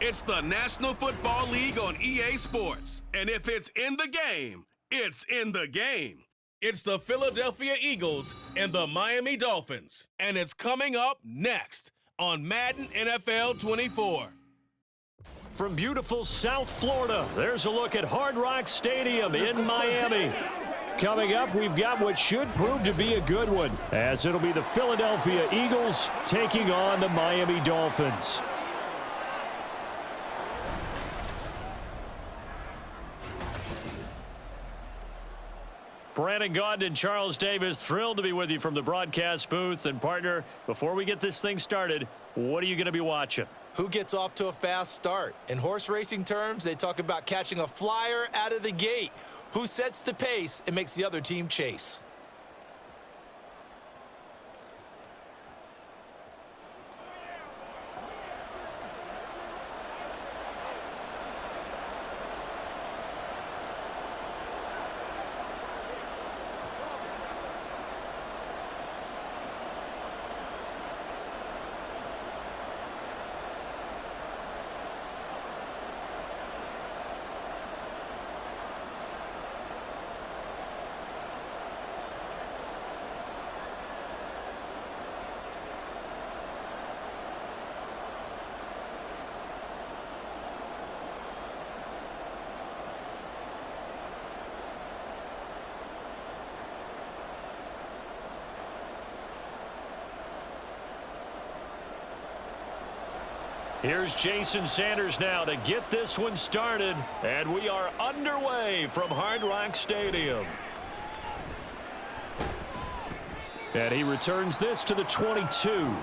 It's the National Football League on EA Sports. And if it's in the game, it's in the game. It's the Philadelphia Eagles and the Miami Dolphins. And it's coming up next on Madden NFL 24. From beautiful South Florida, there's a look at Hard Rock Stadium in Miami. Coming up, we've got what should prove to be a good one, as it'll be the Philadelphia Eagles taking on the Miami Dolphins. Brandon Gaudin and Charles Davis, thrilled to be with you from the broadcast booth. And partner, before we get this thing started, what are you going to be watching? Who gets off to a fast start? In horse racing terms, they talk about catching a flyer out of the gate. Who sets the pace and makes the other team chase? Here's Jason Sanders now to get this one started, and we are underway from Hard Rock Stadium. And he returns this to the 22.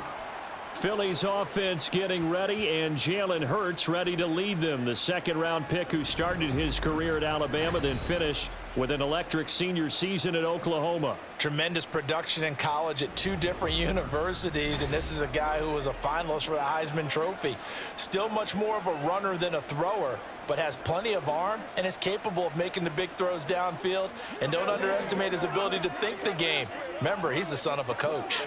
Philly's offense getting ready, and Jalen Hurts ready to lead them. The second-round pick who started his career at Alabama, then finished with an electric senior season at Oklahoma. Tremendous production in college at two different universities, and this is a guy who was a finalist for the Heisman Trophy. Still much more of a runner than a thrower, but has plenty of arm and is capable of making the big throws downfield. And don't underestimate his ability to think the game. Remember, he's the son of a coach.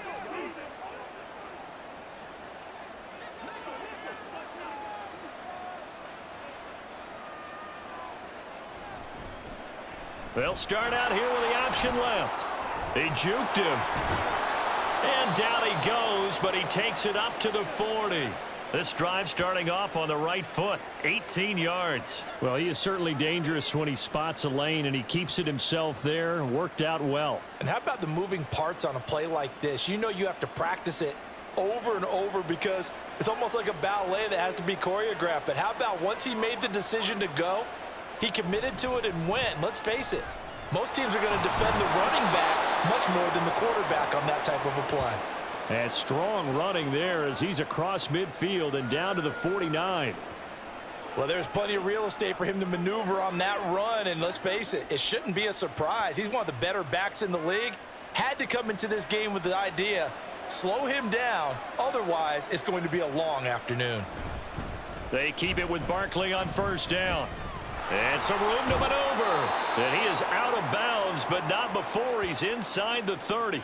They'll start out here with the option left. They juked him. And down he goes, but he takes it up to the 40. This drive starting off on the right foot, 18 yards. Well, he is certainly dangerous when he spots a lane, and he keeps it himself there. Worked out well. And how about the moving parts on a play like this? You know you have to practice it over and over because it's almost like a ballet that has to be choreographed. But how about once he made the decision to go, he committed to it and went. Let's face it, most teams are going to defend the running back much more than the quarterback on that type of a play. And strong running there as he's across midfield and down to the 49. Well, there's plenty of real estate for him to maneuver on that run, and let's face it, it shouldn't be a surprise. He's one of the better backs in the league. Had to come into this game with the idea, slow him down, otherwise it's going to be a long afternoon. They keep it with Barkley on first down. And some room to maneuver. And he is out of bounds, but not before he's inside the 30.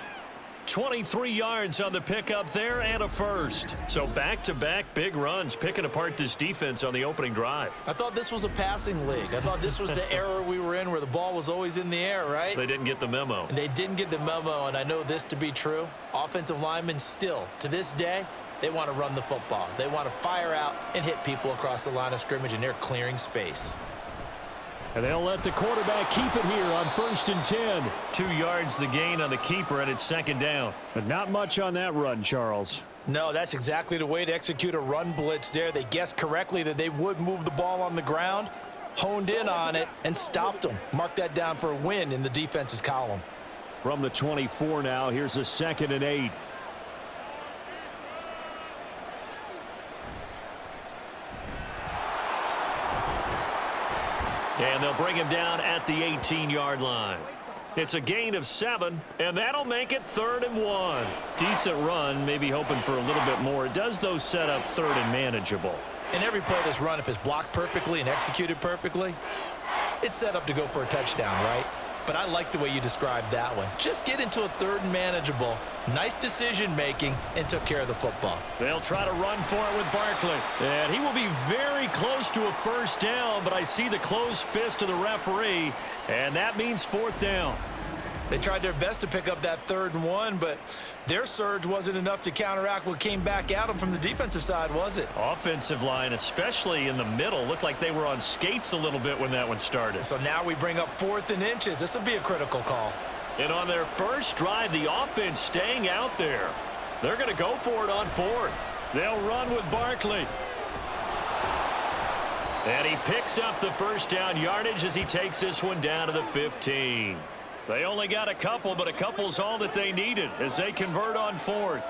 23 yards on the pickup there and a first. So back-to-back big runs, picking apart this defense on the opening drive. I thought this was a passing league. I thought this was the era we were in where the ball was always in the air, right? They didn't get the memo. And they didn't get the memo, and I know this to be true. Offensive linemen still, to this day, they want to run the football. They want to fire out and hit people across the line of scrimmage, and they're clearing space. And they'll let the quarterback keep it here on 1st and 10. 2 yards the gain on the keeper, and it's second down. But not much on that run, Charles. No, that's exactly the way to execute a run blitz there. They guessed correctly that they would move the ball on the ground, honed in on it, and stopped them. Mark that down for a win in the defense's column. From the 24 now, here's a 2nd and 8. And they'll bring him down at the 18-yard line. It's a gain of 7, and that'll make it 3rd and 1. Decent run, maybe hoping for a little bit more. It does, though, set up 3rd and manageable. In every play of this run, if it's blocked perfectly and executed perfectly, it's set up to go for a touchdown, right? but I like the way you described that one. Just get into a third and manageable, nice decision-making, and took care of the football. They'll try to run for it with Barkley. And he will be very close to a first down, but I see the closed fist of the referee, and that means fourth down. They tried their best to pick up that 3rd and 1, but their surge wasn't enough to counteract what came back at them from the defensive side, was it? Offensive line, especially in the middle, looked like they were on skates a little bit when that one started. So now we bring up 4th and inches. This will be a critical call. And on their first drive, the offense staying out there. They're going to go for it on 4th. They'll run with Barkley. And he picks up the first down yardage as he takes this one down to the 15. They only got a couple, but a couple's all that they needed as they convert on 4th.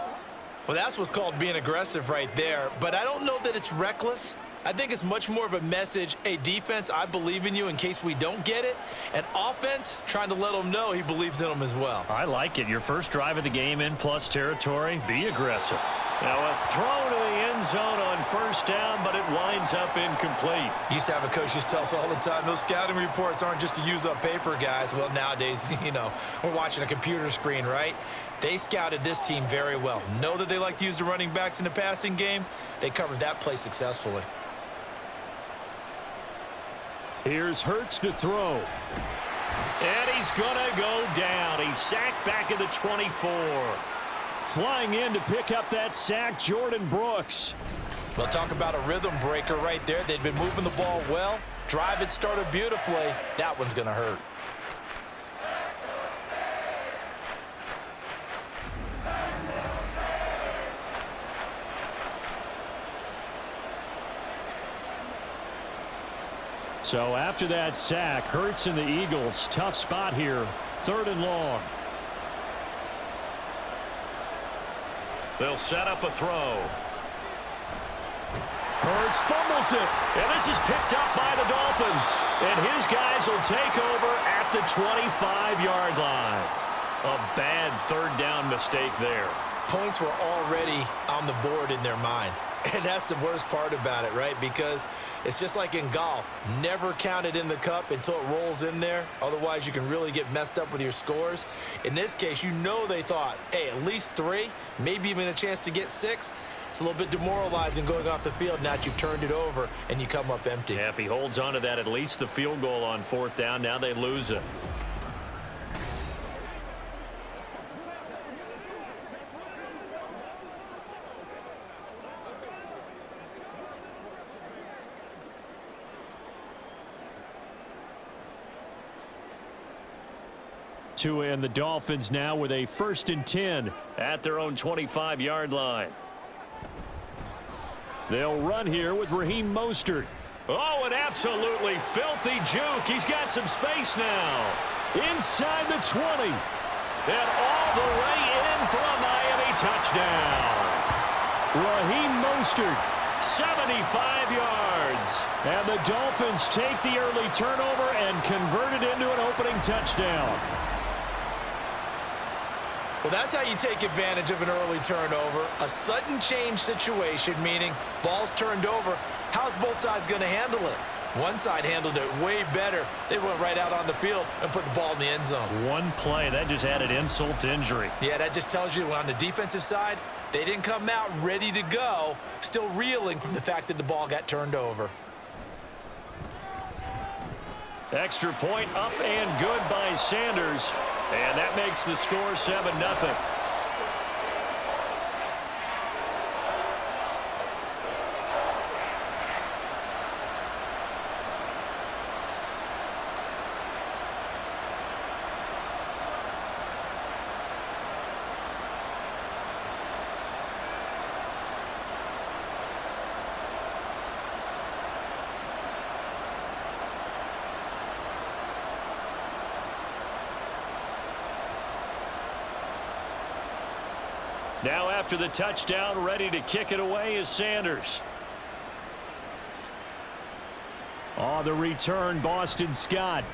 Well, that's what's called being aggressive right there. But I don't know that it's reckless. I think it's much more of a message, hey, defense, I believe in you in case we don't get it. And offense, trying to let them know he believes in them as well. I like it. Your first drive of the game in plus territory, be aggressive. Now a throw to the end zone on first down, but it winds up incomplete. Used to have a coach used to tell us all the time, those scouting reports aren't just to use up paper, guys. Well, nowadays, we're watching a computer screen, right? They scouted this team very well. Know that they like to use the running backs in the passing game. They covered that play successfully. Here's Hurts to throw. And he's going to go down. He's sacked back at the 24. Flying in to pick up that sack, Jordan Brooks. Well, talk about a rhythm breaker right there. They'd been moving the ball well. Drive had started beautifully. That one's going to hurt. So after that sack, Hurts and the Eagles, tough spot here, 3rd and long. They'll set up a throw. Hurts fumbles it, and this is picked up by the Dolphins. And his guys will take over at the 25-yard line. A bad 3rd down mistake there. Points were already on the board in their mind. And that's the worst part about it, right? Because it's just like in golf. Never count it in the cup until it rolls in there. Otherwise, you can really get messed up with your scores. In this case, they thought, hey, at least 3, maybe even a chance to get 6. It's a little bit demoralizing going off the field now that you've turned it over and you come up empty. Yeah, if he holds on to that, at least the field goal on 4th down, now they lose it. And the Dolphins now with a 1st and 10 at their own 25-yard line. They'll run here with Raheem Mostert. Oh, an absolutely filthy juke. He's got some space now. Inside the 20. And all the way in for a Miami touchdown. Raheem Mostert, 75 yards. And the Dolphins take the early turnover and convert it into an opening touchdown. Well, that's how you take advantage of an early turnover. A sudden change situation, meaning ball's turned over. How's both sides going to handle it? One side handled it way better. They went right out on the field and put the ball in the end zone. One play, that just added insult to injury. Yeah, that just tells you on the defensive side, they didn't come out ready to go, still reeling from the fact that the ball got turned over. Extra point up and good by Sanders. And that makes the score 7-0. Now after the touchdown, ready to kick it away is Sanders. On the return, Boston Scott.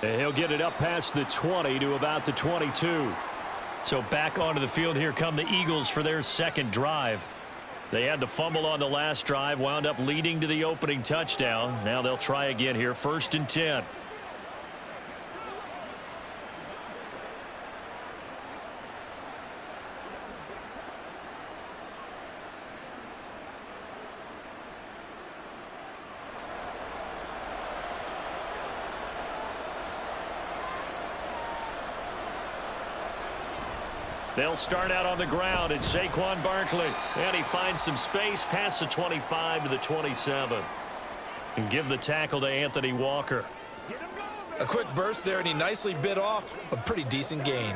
And he'll get it up past the 20 to about the 22. So back onto the field, here come the Eagles for their 2nd drive. They had the fumble on the last drive, wound up leading to the opening touchdown. Now they'll try again here, 1st and 10. They'll start out on the ground. It's Saquon Barkley. And he finds some space past the 25 to the 27. And give the tackle to Anthony Walker. A quick burst there, and he nicely bit off a pretty decent gain.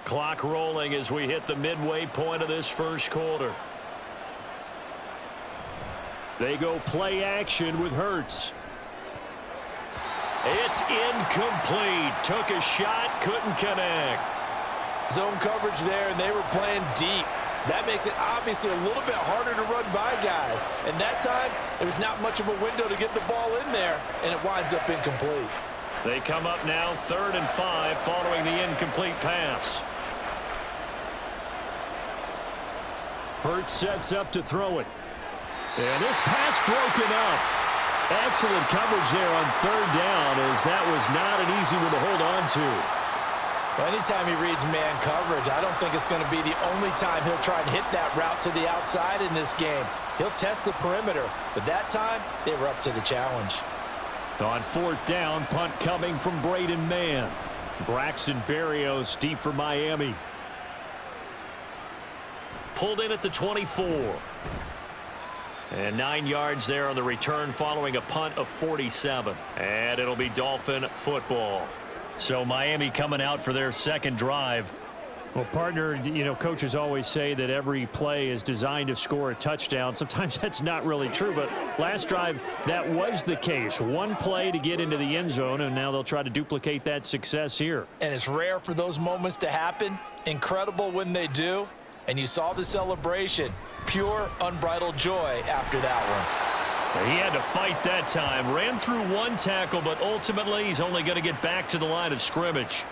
Clock rolling as we hit the midway point of this first quarter. They go play action with Hurts. It's incomplete. Took a shot, couldn't connect. Zone coverage there, and they were playing deep. That makes it obviously a little bit harder to run by guys. And that time, there was not much of a window to get the ball in there, and it winds up incomplete. They come up now 3rd and 5 following the incomplete pass. Hurts sets up to throw it. And this pass broken up. Excellent coverage there on 3rd down, as that was not an easy one to hold on to. Well, anytime he reads man coverage, I don't think it's going to be the only time he'll try and hit that route to the outside in this game. He'll test the perimeter, but that time, they were up to the challenge. On 4th down, punt coming from Braden Mann. Braxton Berrios deep for Miami. Pulled in at the 24. And 9 yards there on the return following a punt of 47. And it'll be Dolphin football. So Miami coming out for their second drive. Well, partner, you know, coaches always say that every play is designed to score a touchdown. Sometimes that's not really true, but last drive, that was the case. One play to get into the end zone, and now they'll try to duplicate that success here. And it's rare for those moments to happen. Incredible when they do. And you saw the celebration. Pure, unbridled joy after that one. He had to fight that time. Ran through one tackle, but ultimately he's only going to get back to the line of scrimmage.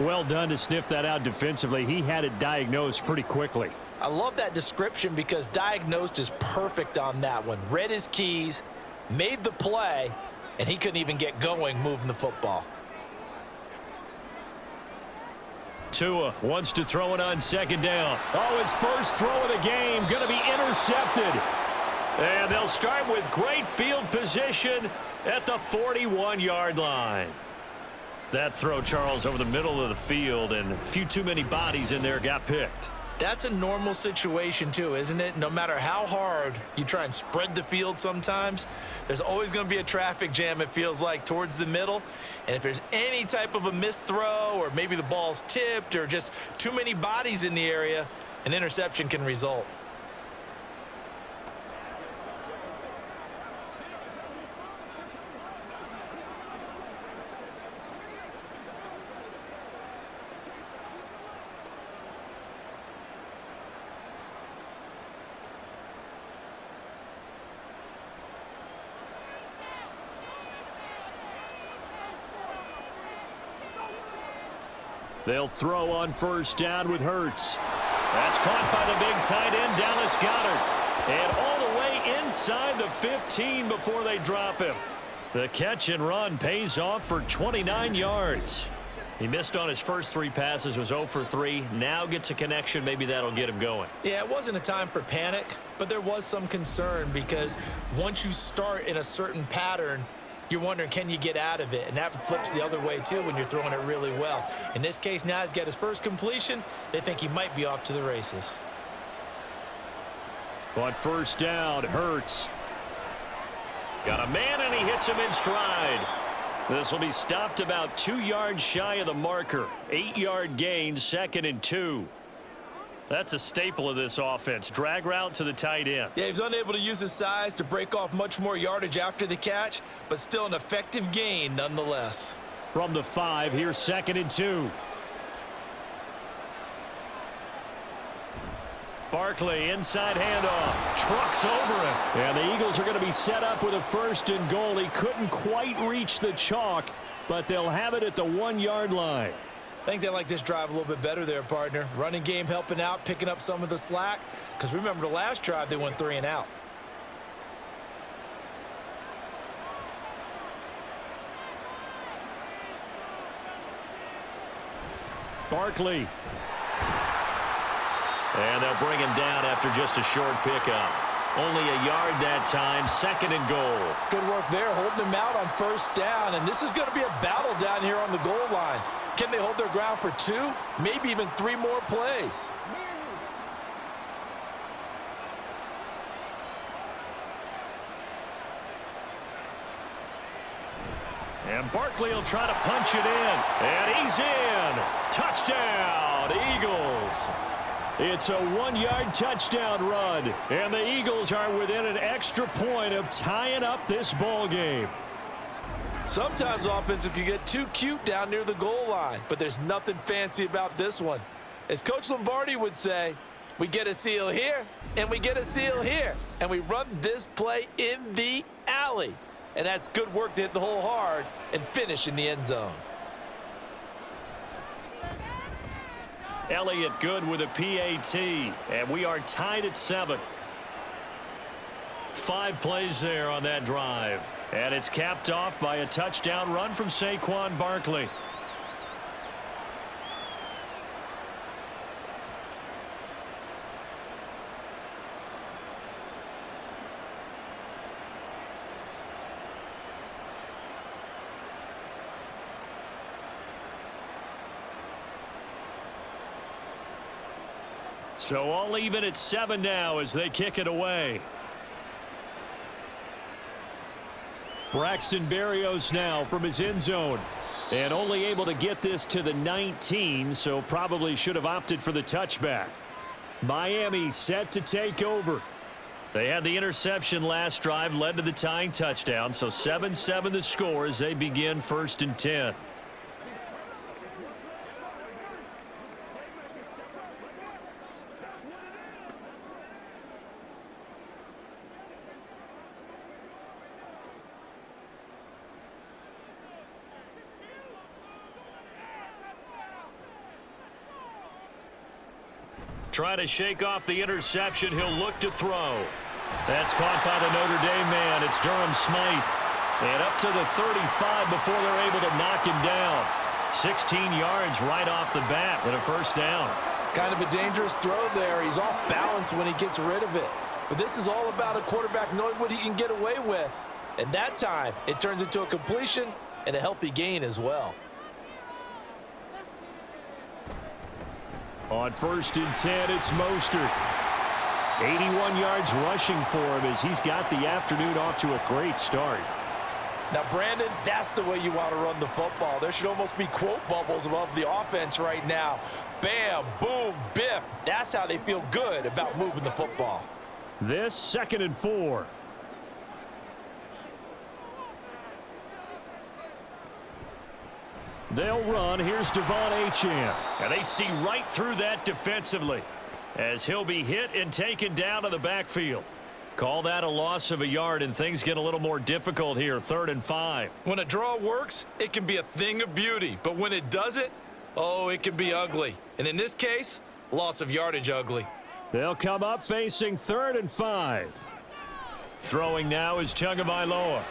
Well done to sniff that out defensively. He had it diagnosed pretty quickly. I love that description because diagnosed is perfect on that one. Read his keys, made the play, and he couldn't even get going moving the football. Tua wants to throw it on 2nd down. Oh, his first throw of the game going to be intercepted. And they'll start with great field position at the 41-yard line. That throw, Charles, over the middle of the field, and a few too many bodies in there got picked. That's a normal situation too, isn't it? No matter how hard you try and spread the field sometimes, there's always going to be a traffic jam, it feels like, towards the middle. And if there's any type of a missed throw, or maybe the ball's tipped, or just too many bodies in the area, an interception can result. They'll throw on 1st down with Hurts. That's caught by the big tight end, Dallas Goedert. And all the way inside the 15 before they drop him. The catch and run pays off for 29 yards. He missed on his first 3 passes, was 0 for 3. Now gets a connection. Maybe that'll get him going. Yeah, it wasn't a time for panic, but there was some concern because once you start in a certain pattern, you're wondering, can you get out of it? And that flips the other way, too, when you're throwing it really well. In this case, now he's got his first completion. They think he might be off to the races. On 1st down, Hurts. Got a man, and he hits him in stride. This will be stopped about 2 yards shy of the marker. 8-yard gain, 2nd and 2. That's a staple of this offense. Drag route to the tight end. Yeah, he was unable to use his size to break off much more yardage after the catch, but still an effective gain nonetheless. From the 5, here's 2nd and 2. Barkley, inside handoff. Trucks over him. And the Eagles are going to be set up with a 1st and goal. He couldn't quite reach the chalk, but they'll have it at the 1-yard line. I think they like this drive a little bit better there, partner. Running game helping out, picking up some of the slack. Because remember the last drive, they went 3 and out. Barkley. And they'll bring him down after just a short pickup. Only a yard that time, 2nd and goal. Good work there, holding them out on 1st down, and this is going to be a battle down here on the goal line. Can they hold their ground for 2, maybe even 3 more plays? And Barkley will try to punch it in. And he's in. Touchdown, Eagles. It's a 1-yard touchdown run. And the Eagles are within an extra point of tying up this ball game. Sometimes offenses can get too cute down near the goal line, but there's nothing fancy about this one. As Coach Lombardi would say, we get a seal here, and we get a seal here, and we run this play in the alley. And that's good work to hit the hole hard and finish in the end zone. Elliott good with a PAT, and we are tied at 7. 5 plays there on that drive. And it's capped off by a touchdown run from Saquon Barkley. So all even at 7 now as they kick it away. Braxton Berrios now from his end zone. And only able to get this to the 19, so probably should have opted for the touchback. Miami set to take over. They had the interception last drive, led to the tying touchdown, so 7-7 the score as they begin 1st and 10. Trying to shake off the interception. He'll look to throw. That's caught by the Notre Dame man. It's Durham Smythe. And up to the 35 before they're able to knock him down. 16 yards right off the bat and a 1st down. Kind of a dangerous throw there. He's off balance when he gets rid of it. But this is all about a quarterback knowing what he can get away with. And that time, it turns into a completion and a healthy gain as well. On 1st and 10, it's Mostert. 81 yards rushing for him as he's got the afternoon off to a great start. Now, Brandon, that's the way you want to run the football. There should almost be quote bubbles above the offense right now. Bam, boom, biff. That's how they feel good about moving the football. This 2nd and 4. They'll run. Here's Devon Achane. And they see right through that defensively as he'll be hit and taken down to the backfield. Call that a loss of a yard, and things get a little more difficult here. 3rd and 5. When a draw works, it can be a thing of beauty. But when it doesn't, oh, it can be ugly. And in this case, loss of yardage ugly. They'll come up facing 3rd and 5. Throwing now is Tagovailoa.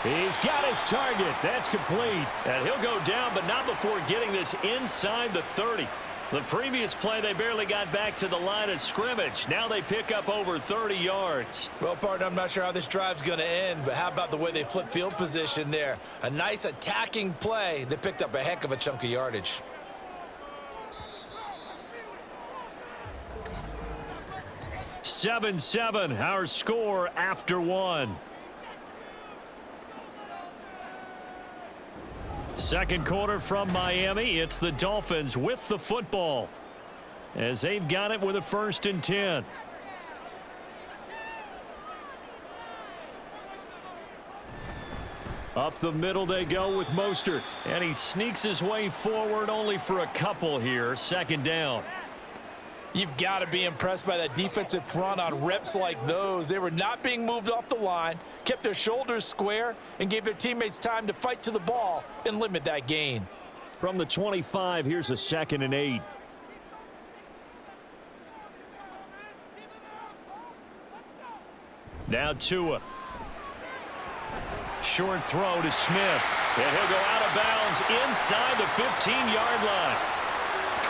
He's got his target. That's complete. And he'll go down, but not before getting this inside the 30. The previous play, they barely got back to the line of scrimmage. Now they pick up over 30 yards. Well, partner, I'm not sure how this drive's going to end, but how about the way they flip field position there? A nice attacking play. They picked up a heck of a chunk of yardage. (7-7) our score after 1. Second quarter from Miami. It's the Dolphins with the football as they've got it with a 1st and 10. Up the middle they go with Mostert. And he sneaks his way forward only for a couple here. 2nd down. You've got to be impressed by that defensive front on reps like those. They were not being moved off the line, kept their shoulders square, and gave their teammates time to fight to the ball and limit that gain. From the 25, here's a 2nd and 8. Now Tua. Short throw to Smith. And he'll go out of bounds inside the 15-yard line.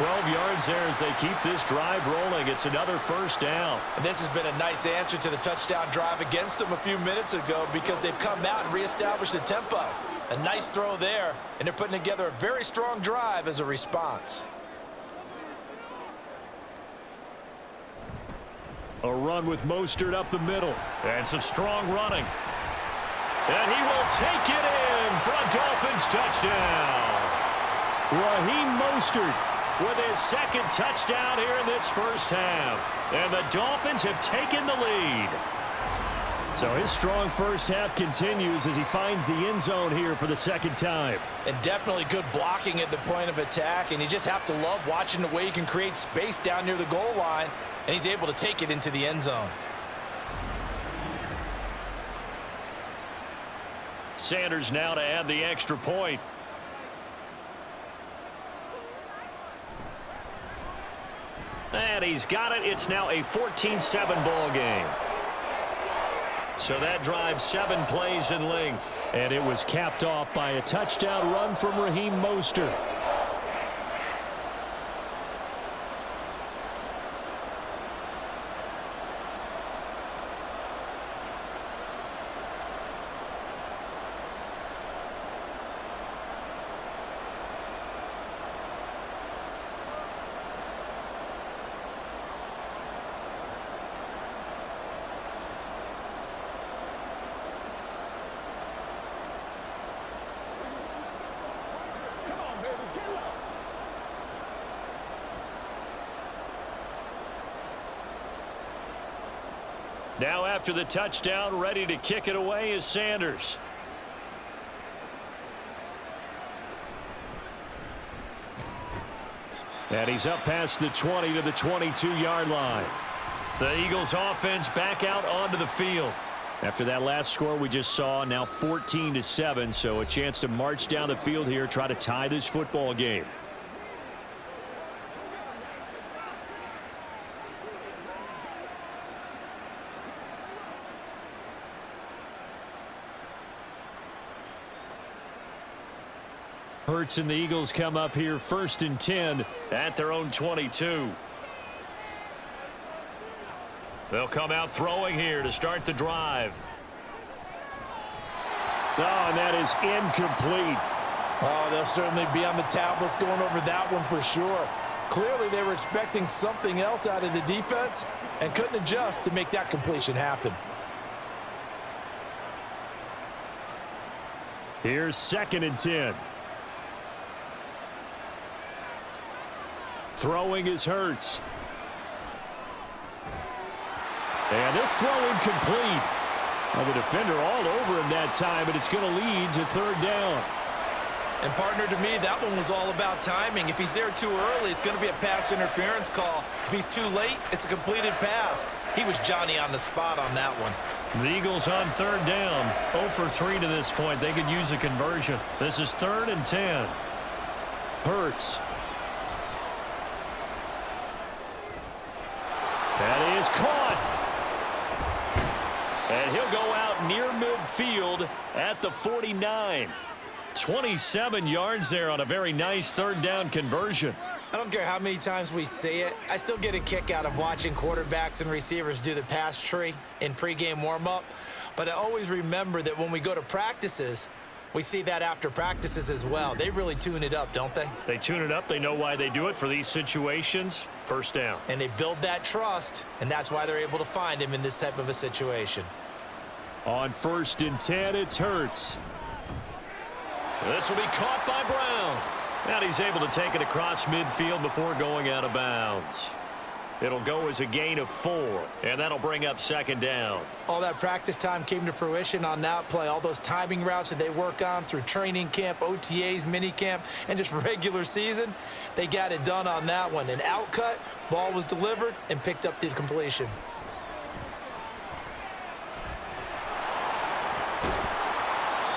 12 yards there as they keep this drive rolling. It's another first down. And this has been a nice answer to the touchdown drive against them a few minutes ago because they've come out and reestablished the tempo. A nice throw there, and they're putting together a very strong drive as a response. A run with Mostert up the middle. And some strong running. And he will take it in for a Dolphins touchdown. Raheem Mostert With his second touchdown here in this first half. And the Dolphins have taken the lead. So his strong first half continues as he finds the end zone here for the second time. And definitely good blocking at the point of attack. And you just have to love watching the way he can create space down near the goal line. And he's able to take it into the end zone. Sanders now to add the extra point. And he's got it. It's now a 14-7 ball game. So that drives 7 plays in length. And it was capped off by a touchdown run from Raheem Mostert. Now after the touchdown, ready to kick it away is Sanders. And he's up past the 20 to the 22-yard line. The Eagles offense back out onto the field. After that last score we just saw, now 14-7, so a chance to march down the field here, try to tie this football game. Hurts and the Eagles come up here 1st and 10 at their own 22. They'll come out throwing here to start the drive. Oh, and that is incomplete. Oh, they'll certainly be on the tablets going over that one for sure. Clearly they were expecting something else out of the defense and couldn't adjust to make that completion happen. Here's 2nd and 10. Throwing is Hurts. And this throw incomplete. Well, the defender all over him that time, but it's going to lead to 3rd down. And partner, to me, that one was all about timing. If he's there too early, it's going to be a pass interference call. If he's too late, it's a completed pass. He was Johnny on the spot on that one. The Eagles on 3rd down. 0 for 3 to this point. They could use a conversion. This is 3rd and 10. Hurts. That is caught. And he'll go out near midfield at the 49. 27 yards there on a very nice 3rd down conversion. I don't care how many times we see it. I still get a kick out of watching quarterbacks and receivers do the pass tree in pregame warm-up. But I always remember that when we go to practices, we see that after practices as well. They really tune it up, don't they? They tune it up. They know why they do it for these situations. 1st down. And they build that trust, and that's why they're able to find him in this type of a situation. On 1st and 10, it's Hurts. This will be caught by Brown. And he's able to take it across midfield before going out of bounds. It'll go as a gain of 4, and that'll bring up 2nd down. All that practice time came to fruition on that play. All those timing routes that they work on through training camp, OTAs, minicamp, and just regular season, they got it done on that one. An outcut, ball was delivered, and picked up the completion.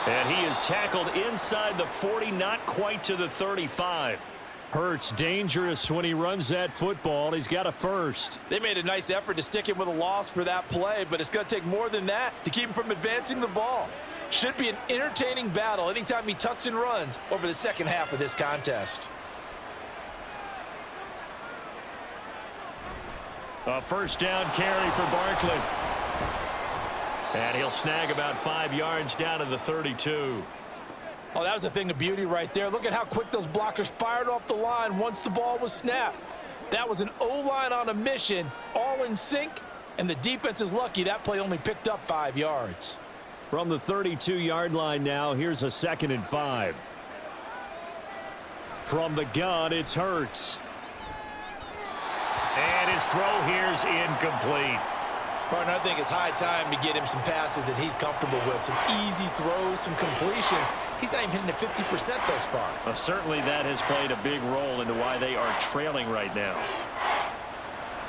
And he is tackled inside the 40, not quite to the 35. Hurts dangerous when he runs that football. He's got a first. They made a nice effort to stick him with a loss for that play, but it's going to take more than that to keep him from advancing the ball. Should be an entertaining battle anytime he tucks and runs over the second half of this contest. A first down carry for Barkley. And he'll snag about 5 yards down to the 32. Oh, that was a thing of beauty right there. Look at how quick those blockers fired off the line once the ball was snapped. That was an O-line on a mission, all in sync, and the defense is lucky that play only picked up 5 yards. From the 32-yard line now, here's a 2nd and 5. From the gun, it's Hurts. And his throw here's incomplete. Partner, I think it's high time to get him some passes that he's comfortable with. Some easy throws, some completions. He's not even hitting at 50% thus far. Certainly that has played a big role into why they are trailing right now.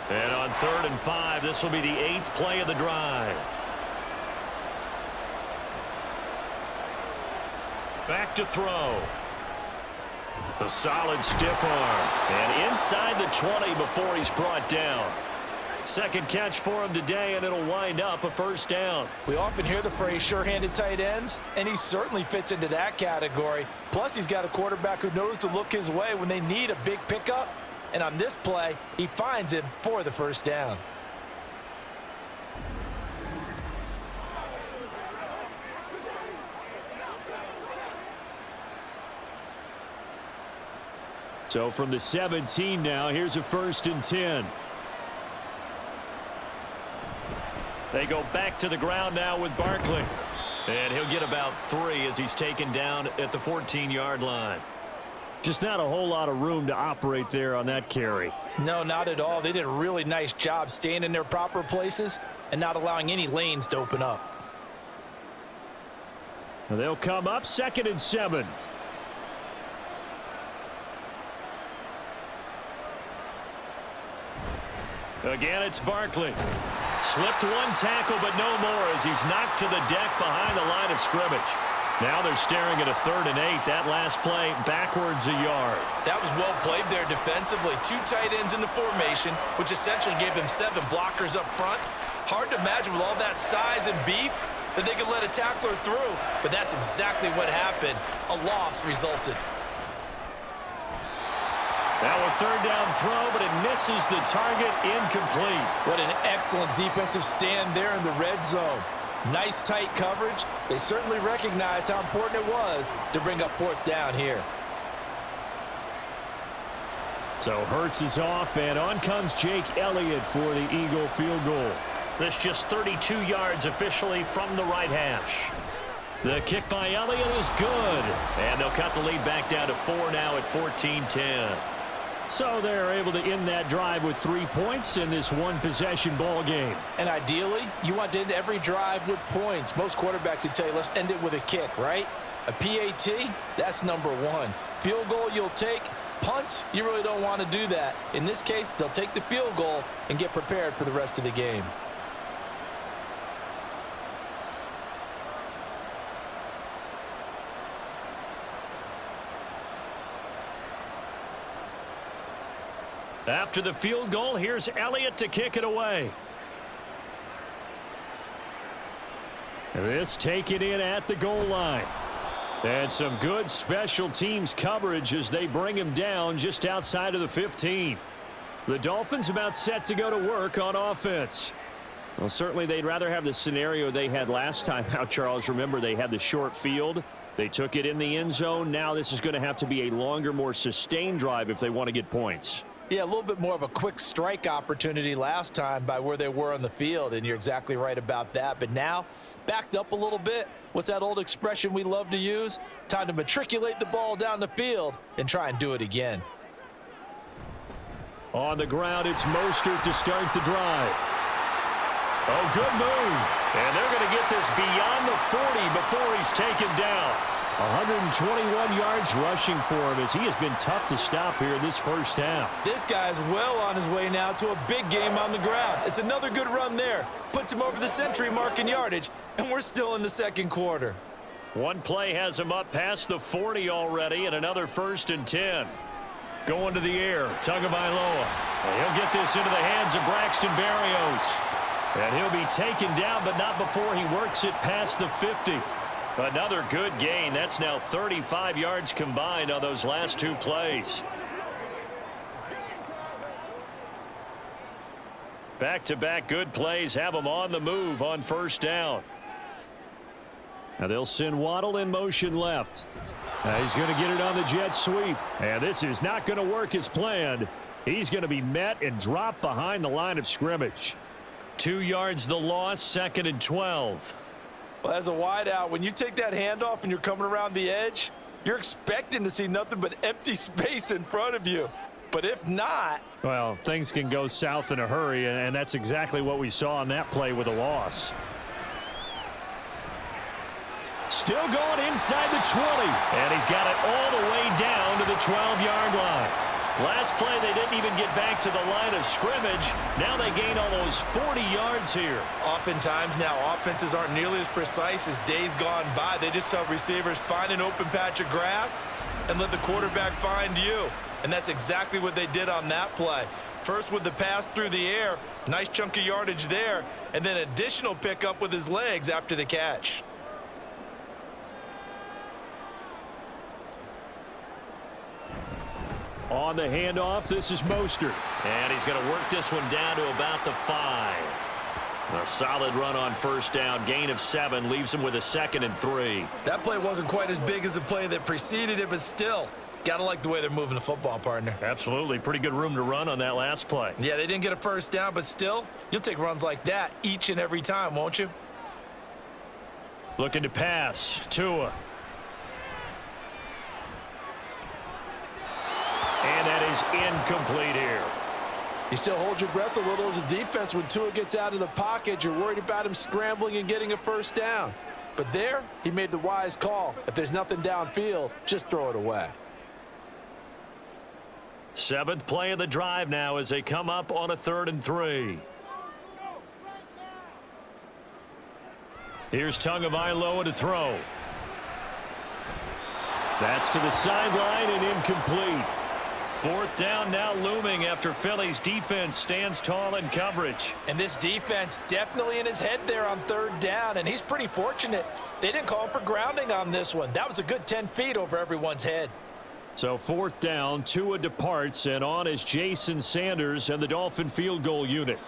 And on 3rd and 5, this will be the 8th play of the drive. Back to throw. A solid stiff arm. And inside the 20 before he's brought down. Second catch for him today, and it'll wind up a first down. We often hear the phrase sure-handed tight ends, and he certainly fits into that category. Plus, he's got a quarterback who knows to look his way when they need a big pickup. And on this play, he finds him for the first down. So from the 17 now, here's a 1st and 10. They go back to the ground now with Barkley. And he'll get about 3 as he's taken down at the 14-yard line. Just not a whole lot of room to operate there on that carry. No, not at all. They did a really nice job staying in their proper places and not allowing any lanes to open up. They'll come up 2nd and 7. Again, it's Barkley. Slipped one tackle, but no more as he's knocked to the deck behind the line of scrimmage. Now they're staring at a 3rd and 8. That last play backwards a yard. That was well played there defensively. 2 tight ends in the formation, which essentially gave them 7 blockers up front. Hard to imagine with all that size and beef that they could let a tackler through, but that's exactly what happened. A loss resulted. Now a 3rd down throw, but it misses the target, incomplete. What an excellent defensive stand there in the red zone. Nice tight coverage. They certainly recognized how important it was to bring up 4th down here. So Hurts is off, and on comes Jake Elliott for the Eagle field goal. This just 32 yards officially from the right hash. The kick by Elliott is good. And they'll cut the lead back down to 4 now at 14-10. So they're able to end that drive with 3 points in this one-possession ball game. And ideally, you want to end every drive with points. Most quarterbacks would tell you, let's end it with a kick, right? A PAT, that's number 1. Field goal you'll take. Punts, you really don't want to do that. In this case, they'll take the field goal and get prepared for the rest of the game. After the field goal, here's Elliott to kick it away. This taken in at the goal line. And some good special teams coverage as they bring him down just outside of the 15. The Dolphins about set to go to work on offense. Well, certainly they'd rather have the scenario they had last time out, Charles. Remember, they had the short field. They took it in the end zone. Now this is going to have to be a longer, more sustained drive if they want to get points. Yeah, a little bit more of a quick strike opportunity last time by where they were on the field, and you're exactly right about that. But now, backed up a little bit. What's that old expression we love to use? Time to matriculate the ball down the field and try and do it again. On the ground, it's Mostert to start the drive. Oh, good move. And they're going to get this beyond the 40 before he's taken down. 121 yards rushing for him as he has been tough to stop here in this first half. This guy's well on his way now to a big game on the ground. It's another good run there. Puts him over the century mark in yardage, and we're still in the second quarter. One play has him up past the 40 already, and another 1st and 10. Going to the air, Tagovailoa. He'll get this into the hands of Braxton Berrios. And he'll be taken down, but not before he works it past the 50. Another good gain. That's now 35 yards combined on those last 2 plays. Back-to-back good plays have them on the move on first down. Now they'll send Waddle in motion left. Now he's going to get it on the jet sweep. And this is not going to work as planned. He's going to be met and dropped behind the line of scrimmage. 2 yards the loss, 2nd and 12. Well, as a wideout, when you take that handoff and you're coming around the edge, you're expecting to see nothing but empty space in front of you. But if not, well, things can go south in a hurry, and that's exactly what we saw on that play with a loss. Still going inside the 20. And he's got it all the way down to the 12-yard line. Last play, they didn't even get back to the line of scrimmage. Now they gain almost 40 yards here. oftentimes now offenses aren't nearly as precise as days gone by. They just tell receivers, find an open patch of grass and let the quarterback find you. And that's exactly what they did on that play. First with the pass through the air, nice chunk of yardage there, and then additional pickup with his legs after the catch. On the handoff, this is Mostert. And he's going to work this one down to about the 5. A solid run on first down. Gain of 7 leaves him with a 2nd and 3. That play wasn't quite as big as the play that preceded it, but still, got to like the way they're moving the football, partner. Absolutely. Pretty good room to run on that last play. Yeah, they didn't get a first down, but still, you'll take runs like that each and every time, won't you? Looking to pass. Tua. And that is incomplete here. You still hold your breath a little as a defense when Tua gets out of the pocket. You're worried about him scrambling and getting a first down. But there, he made the wise call. If there's nothing downfield, just throw it away. 7th play of the drive now as they come up on a 3rd and 3. Here's Tagovailoa to throw. That's to the sideline and incomplete. 4th down now looming after Philly's defense stands tall in coverage. And this defense definitely in his head there on 3rd down, and he's pretty fortunate. They didn't call him for grounding on this one. That was a good 10 feet over everyone's head. So 4th down, Tua departs, and on is Jason Sanders and the Dolphin field goal unit.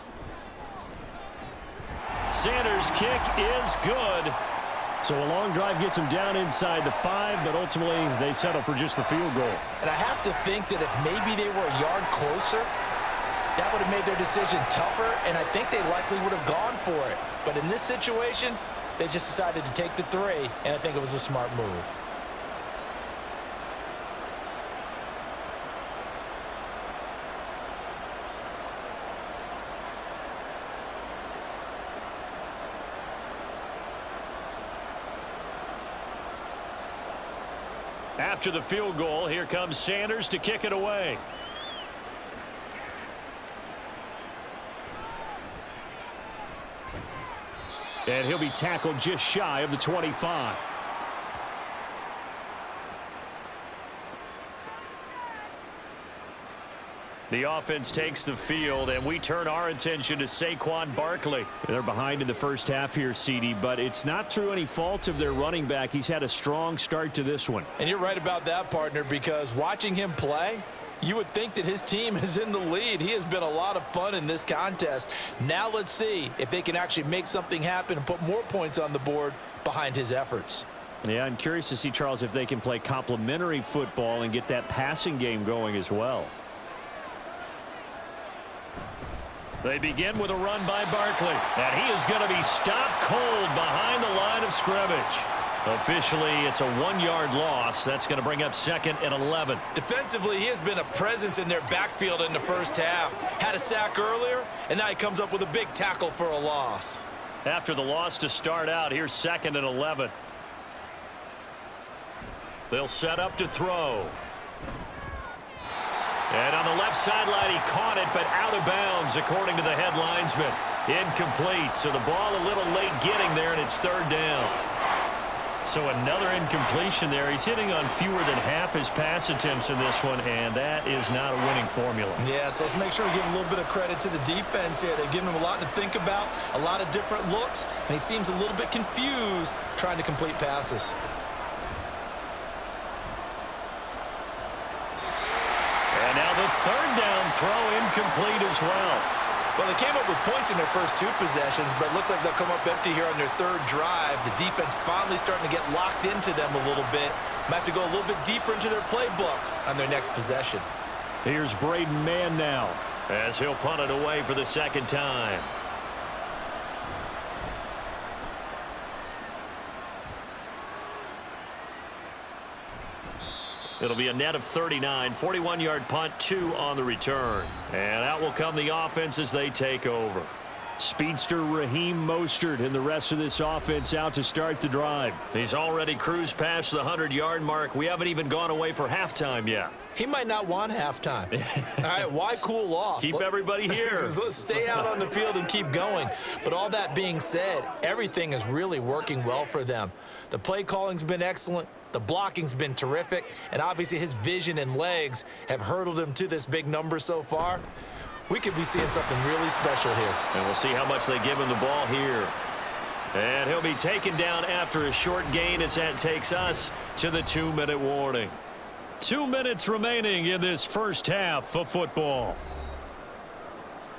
Sanders' kick is good. So a long drive gets him down inside the 5, but ultimately they settle for just the field goal. And I have to think that if maybe they were a yard closer, that would have made their decision tougher, and I think they likely would have gone for it. But in this situation, they just decided to take the 3, and I think it was a smart move. After the field goal, here comes Sanders to kick it away. And he'll be tackled just shy of the 25. The offense takes the field, and we turn our attention to Saquon Barkley. They're behind in the first half here, CD, but it's not through any fault of their running back. He's had a strong start to this one. And you're right about that, partner, because watching him play, you would think that his team is in the lead. He has been a lot of fun in this contest. Now let's see if they can actually make something happen and put more points on the board behind his efforts. Yeah, I'm curious to see, Charles, if they can play complementary football and get that passing game going as well. They begin with a run by Barkley, and he is going to be stopped cold behind the line of scrimmage. Officially, it's a 1-yard loss. That's going to bring up 2nd and 11. Defensively, he has been a presence in their backfield in the first half. Had a sack earlier, and now he comes up with a big tackle for a loss. After the loss to start out, here's 2nd and 11. They'll set up to throw. And on the left sideline, he caught it, but out of bounds, according to the head linesman. Incomplete, so the ball a little late getting there, and it's 3rd down. So another incompletion there. He's hitting on fewer than half his pass attempts in this one, and that is not a winning formula. Yeah, so let's make sure we give a little bit of credit to the defense here. They've given him a lot to think about, a lot of different looks, and he seems a little bit confused trying to complete passes. And now the 3rd down throw incomplete as well. Well, they came up with points in their first 2 possessions, but it looks like they'll come up empty here on their 3rd drive. The defense finally starting to get locked into them a little bit. Might have to go a little bit deeper into their playbook on their next possession. Here's Braden Mann now, as he'll punt it away for the 2nd time. It'll be a net of 39, 41-yard punt, 2 on the return. And out will come the offense as they take over. Speedster Raheem Mostert and the rest of this offense out to start the drive. He's already cruised past the 100-yard mark. We haven't even gone away for halftime yet. He might not want halftime. All right, why cool off? Keep everybody here. Let's stay out on the field and keep going. But all that being said, everything is really working well for them. The play calling's been excellent. The blocking's been terrific. And obviously his vision and legs have hurdled him to this big number so far. We could be seeing something really special here. And we'll see how much they give him the ball here. And he'll be taken down after a short gain as that takes us to the 2-minute warning. 2 minutes remaining in this first half of football.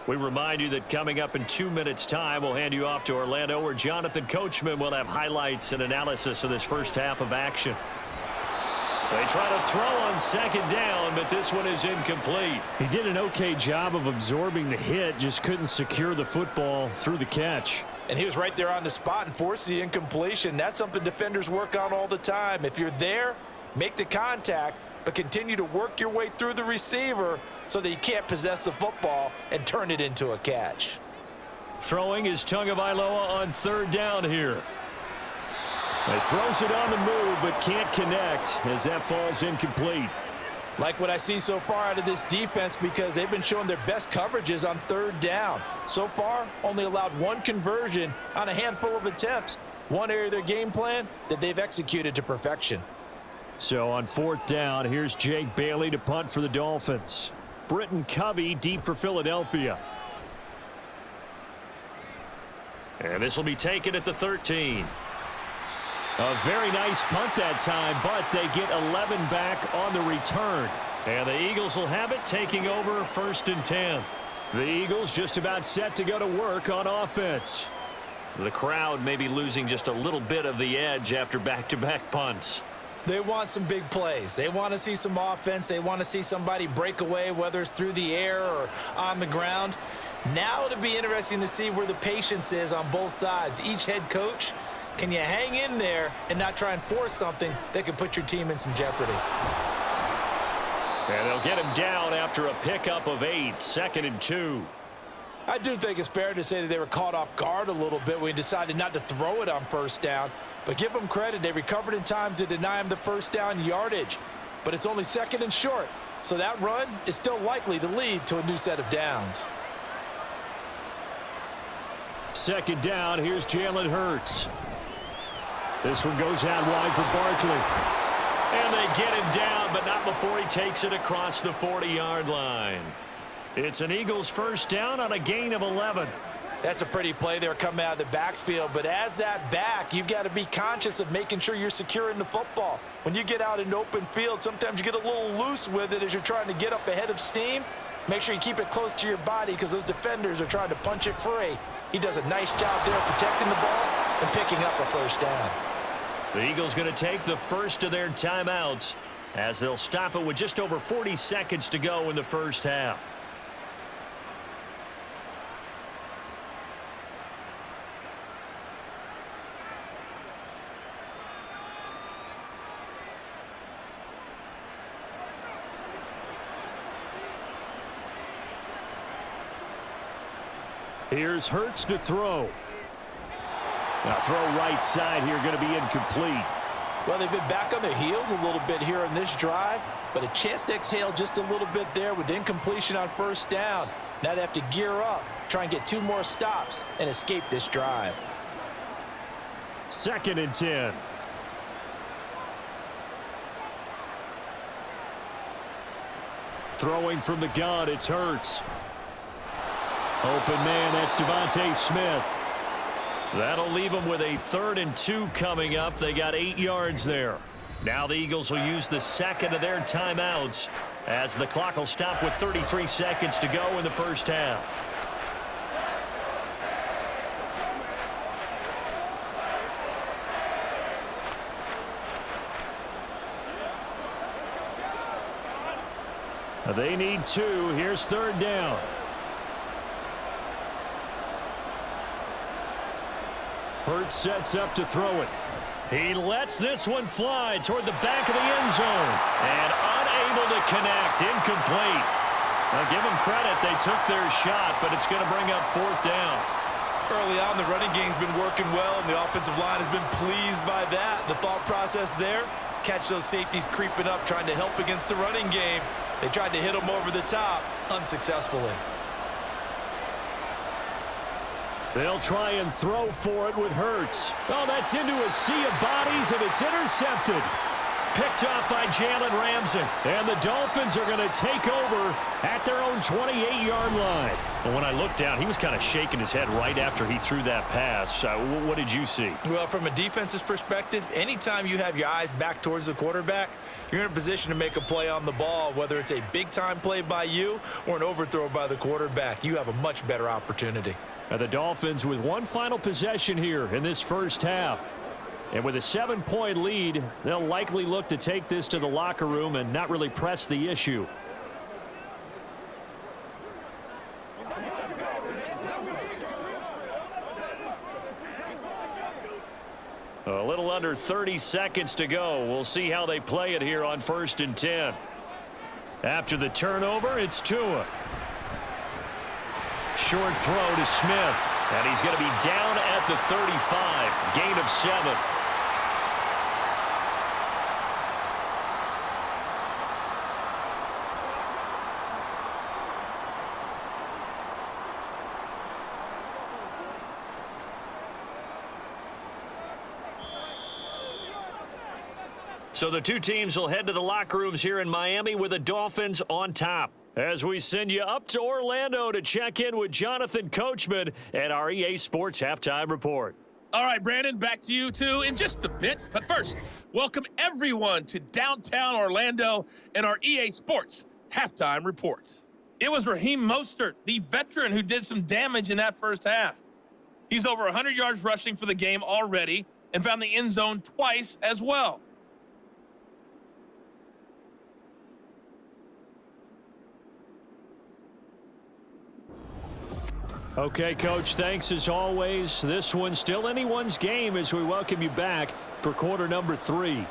We remind you that coming up in 2 minutes' time, we'll hand you off to Orlando, where Jonathan Coachman will have highlights and analysis of this first half of action. They try to throw on 2nd down, but this one is incomplete. He did an okay job of absorbing the hit, just couldn't secure the football through the catch. And he was right there on the spot and forced the incompletion. That's something defenders work on all the time. If you're there, make the contact, but continue to work your way through the receiver so that you can't possess the football and turn it into a catch. Throwing is Tagovailoa on 3rd down here. He throws it on the move, but can't connect as that falls incomplete. Like what I see so far out of this defense, because they've been showing their best coverages on 3rd down. So far, only allowed 1 conversion on a handful of attempts. One area of their game plan that they've executed to perfection. So on 4th down, here's Jake Bailey to punt for the Dolphins. Britton Covey deep for Philadelphia. And this will be taken at the 13. A very nice punt that time, but they get 11 back on the return. And the Eagles will have it, taking over 1st and 10. The Eagles just about set to go to work on offense. The crowd may be losing just a little bit of the edge after back-to-back punts. They want some big plays. They want to see some offense. They want to see somebody break away, whether it's through the air or on the ground. Now it'll be interesting to see where the patience is on both sides. Each head coach, can you hang in there and not try and force something that could put your team in some jeopardy? And they'll get him down after a pickup of 8, 2nd and 2. I do think it's fair to say that they were caught off guard a little bit when he decided not to throw it on 1st down. But give them credit. They recovered in time to deny him the 1st down yardage. But it's only 2nd and short. So that run is still likely to lead to a new set of downs. 2nd down, here's Jalen Hurts. This one goes out wide for Barkley. And they get him down, but not before he takes it across the 40-yard line. It's an Eagles 1st down on a gain of 11. That's a pretty play there coming out of the backfield. But as that back, you've got to be conscious of making sure you're securing the football. When you get out in open field, sometimes you get a little loose with it as you're trying to get up ahead of steam. Make sure you keep it close to your body because those defenders are trying to punch it free. He does a nice job there protecting the ball and picking up a 1st down. The Eagles going to take the first of their timeouts as they'll stop it with just over 40 seconds to go in the first half. Here's Hurts to throw. Now throw right side here, going to be incomplete. Well, they've been back on their heels a little bit here in this drive, but a chance to exhale just a little bit there with incompletion on 1st down. Now they have to gear up, try and get 2 more stops and escape this drive. 2nd and 10. Throwing from the gun, it's Hurts. Open man, that's Devontae Smith. That'll leave them with a 3rd and 2 coming up. They got 8 yards there. Now the Eagles will use the 2nd of their timeouts as the clock will stop with 33 seconds to go in the first half. They need 2. Here's 3rd down. Hurts sets up to throw it. He lets this one fly toward the back of the end zone. And unable to connect. Incomplete. Now give them credit. They took their shot, but it's going to bring up 4th down. Early on, the running game's been working well, and the offensive line has been pleased by that. The thought process there, catch those safeties creeping up, trying to help against the running game. They tried to hit them over the top, unsuccessfully. They'll try and throw for it with Hurts. Oh, that's into a sea of bodies, and it's intercepted. Picked up by Jalen Ramsey. And the Dolphins are going to take over at their own 28-yard line. Well, when I looked down, he was kind of shaking his head right after he threw that pass. What did you see? Well, from a defense's perspective, anytime you have your eyes back towards the quarterback, you're in a position to make a play on the ball, whether it's a big-time play by you or an overthrow by the quarterback. You have a much better opportunity. And the Dolphins with one final possession here in this first half. And with a 7-point lead, they'll likely look to take this to the locker room and not really press the issue. A little under 30 seconds to go. We'll see how they play it here on 1st and 10. After the turnover, it's Tua. Short throw to Smith. And he's going to be down at the 35. Gain of 7. So the two teams will head to the locker rooms here in Miami with the Dolphins on top. As we send you up to Orlando to check in with Jonathan Coachman at our EA Sports Halftime Report. All right, Brandon, back to you two in just a bit. But first, welcome everyone to downtown Orlando and our EA Sports Halftime Report. It was Raheem Mostert, the veteran, who did some damage in that first half. He's over 100 yards rushing for the game already and found the end zone twice as well. Okay, Coach, thanks as always. This one's still anyone's game as we welcome you back for quarter number 3.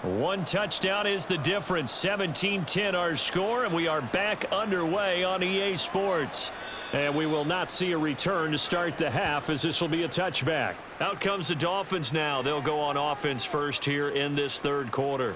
One touchdown is the difference. 17-10 our score, and we are back underway on EA Sports. And we will not see a return to start the half, as this will be a touchback. Out comes the Dolphins now. They'll go on offense first here in this third quarter.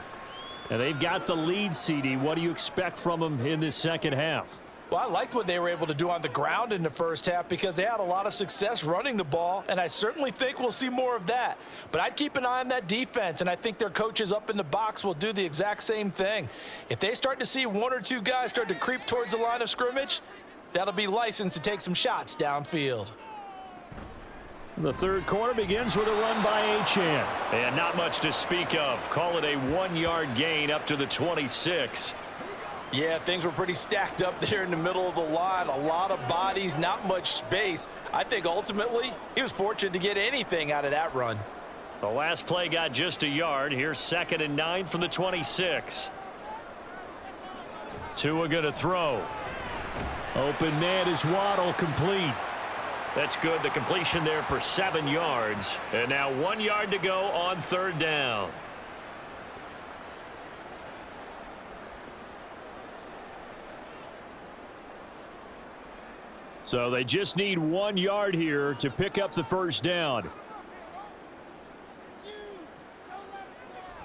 And they've got the lead, CD. What do you expect from them in this second half? Well, I liked what they were able to do on the ground in the first half because they had a lot of success running the ball, and I certainly think we'll see more of that. But I'd keep an eye on that defense, and I think their coaches up in the box will do the exact same thing. If they start to see one or two guys start to creep towards the line of scrimmage, that'll be licensed to take some shots downfield. The third quarter begins with a run by Achane. And not much to speak of. Call it a 1-yard gain up to the 26. Yeah, things were pretty stacked up there in the middle of the line. A lot of bodies, not much space. I think ultimately he was fortunate to get anything out of that run. The last play got just a yard. Here's 2nd and 9 from the 26. Tua going to throw. Open man is Waddle, complete. That's good. The completion there for 7 yards. And now 1 yard to go on third down. So they just need 1 yard here to pick up the first down.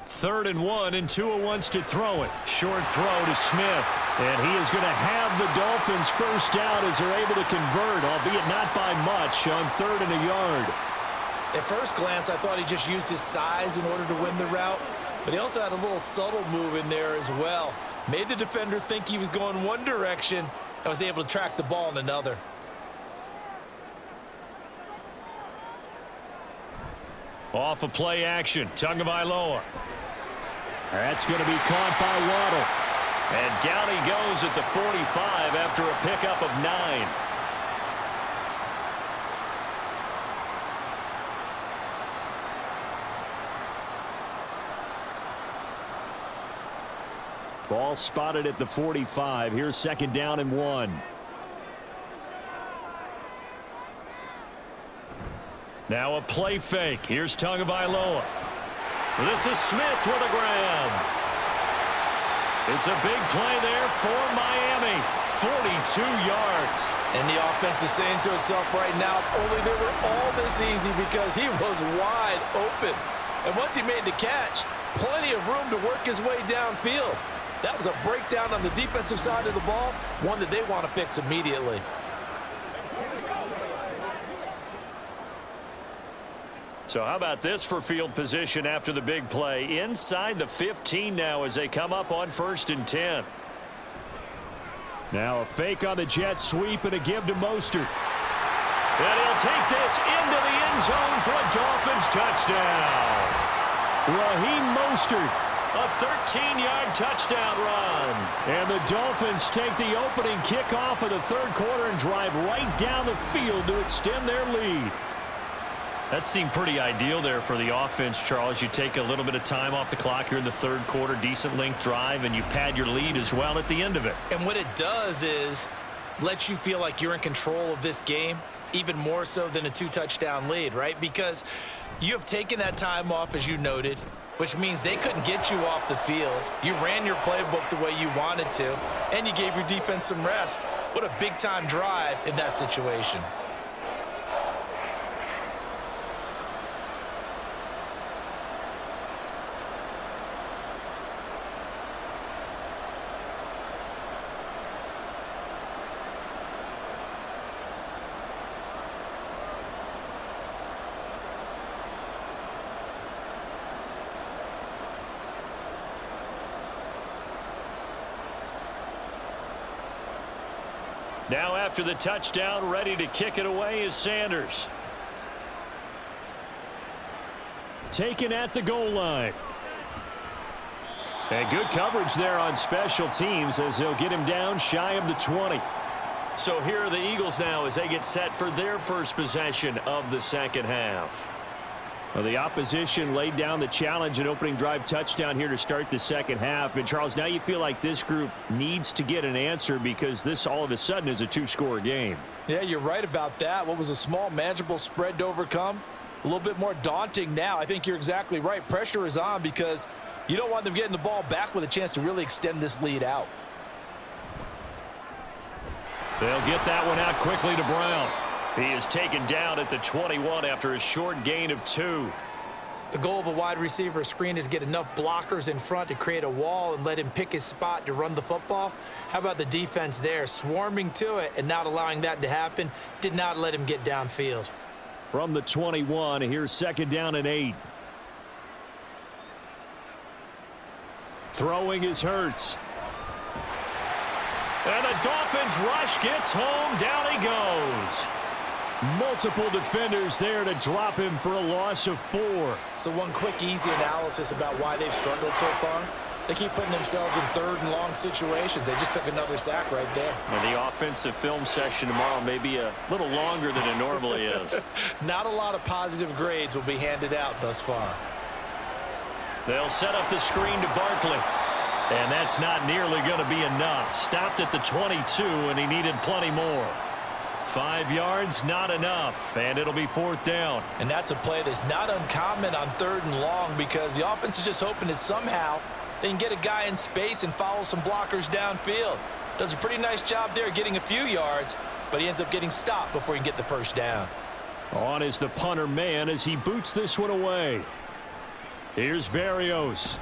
3rd and 1, and Tua wants to throw it. Short throw to Smith. And he is going to have the Dolphins first down as they're able to convert, albeit not by much, on 3rd and a yard. At first glance, I thought he just used his size in order to win the route. but he also had a little subtle move in there as well. Made the defender think he was going one direction and was able to track the ball in another. Off of play action, Tagovailoa. That's going to be caught by Waddle. And down he goes at the 45 after a pickup of 9. Ball spotted at the 45. Here's 2nd down and 1. Now a play fake. Here's Tagovailoa. This is Smith with a grab. It's a big play there for Miami. 42 yards. And the offense is saying to itself right now, only they were all this easy because he was wide open. And once he made the catch, plenty of room to work his way downfield. That was a breakdown on the defensive side of the ball, one that they want to fix immediately. So how about this for field position after the big play? Inside the 15 now as they come up on 1st and 10. Now a fake on the jet sweep and a give to Mostert. And he'll take this into the end zone for a Dolphins touchdown. Raheem Mostert. A 13-yard touchdown run. And the Dolphins take the opening kickoff of the 3rd quarter and drive right down the field to extend their lead. That seemed pretty ideal there for the offense, Charles. You take a little bit of time off the clock here in the 3rd quarter, decent length drive, and you pad your lead as well at the end of it. And what it does is let you feel like you're in control of this game, even more so than a 2-touchdown lead, right? Because you have taken that time off, as you noted, which means they couldn't get you off the field. You ran your playbook the way you wanted to, and you gave your defense some rest. What a big-time drive in that situation. Now after the touchdown, ready to kick it away is Sanders. Taken at the goal line. And good coverage there on special teams as they'll get him down shy of the 20. So here are the Eagles now as they get set for their first possession of the 2nd half. Well, the opposition laid down the challenge and opening drive touchdown here to start the 2nd half. And, Charles, now you feel like this group needs to get an answer because this all of a sudden is a 2-score game. Yeah, you're right about that. What was a small, manageable spread to overcome? A little bit more daunting now. I think you're exactly right. Pressure is on because you don't want them getting the ball back with a chance to really extend this lead out. They'll get that one out quickly to Brown. He is taken down at the 21 after a short gain of 2. The goal of a wide receiver screen is get enough blockers in front to create a wall and let him pick his spot to run the football. How about the defense there, swarming to it and not allowing that to happen? Did not let him get downfield. From the 21, here's 2nd down and 8. Throwing is Hurts. And the Dolphins rush gets home. Down he goes. Multiple defenders there to drop him for a loss of 4. So one quick, easy analysis about why they've struggled so far. They keep putting themselves in 3rd and long situations. They just took another sack right there. And the offensive film session tomorrow may be a little longer than it normally is. Not a lot of positive grades will be handed out thus far. They'll set up the screen to Barkley. And that's not nearly going to be enough. Stopped at the 22, and he needed plenty more. 5 yards, not enough, and it'll be 4th down. And that's a play that's not uncommon on 3rd and long because the offense is just hoping that somehow they can get a guy in space and follow some blockers downfield. Does a pretty nice job there getting a few yards, but he ends up getting stopped before he can get the 1st down. On is the punter man as he boots this one away. Here's Berrios.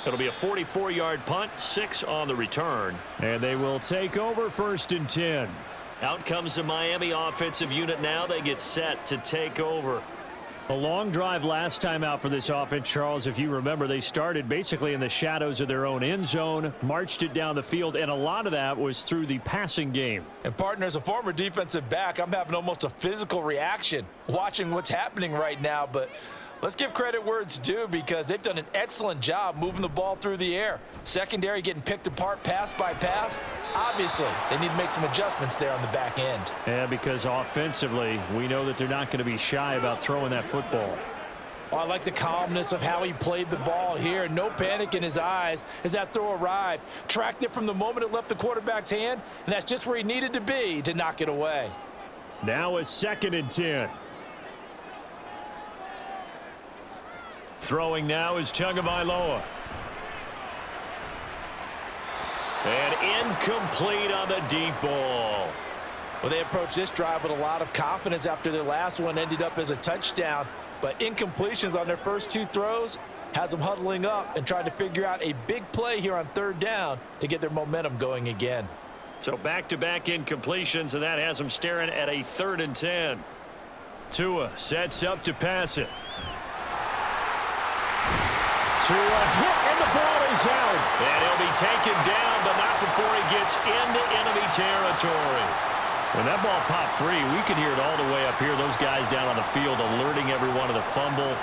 It'll be a 44-yard punt, 6 on the return. And they will take over 1st and 10. Out comes the Miami offensive unit now. They get set to take over. A long drive last time out for this offense, Charles. If you remember, they started basically in the shadows of their own end zone, marched it down the field, and a lot of that was through the passing game. And partner, as a former defensive back, I'm having almost a physical reaction watching what's happening right now. But let's give credit where it's due, because they've done an excellent job moving the ball through the air. Secondary getting picked apart pass by pass. Obviously, they need to make some adjustments there on the back end. Yeah, because offensively, we know that they're not going to be shy about throwing that football. Oh, I like the calmness of how he played the ball here. No panic in his eyes as that throw arrived. Tracked it from the moment it left the quarterback's hand, and that's just where he needed to be to knock it away. Now a 2nd and 10. Throwing now is Tagovailoa. And incomplete on the deep ball. Well, they approached this drive with a lot of confidence after their last one ended up as a touchdown. But incompletions on their first 2 throws has them huddling up and trying to figure out a big play here on 3rd down to get their momentum going again. So back-to-back incompletions, and that has them staring at a 3rd and 10. Tua sets up to pass it. Tua hit, and the ball is out. And he'll be taken down, but not before he gets into enemy territory. When that ball popped free, we could hear it all the way up here. Those guys down on the field alerting everyone of the fumble.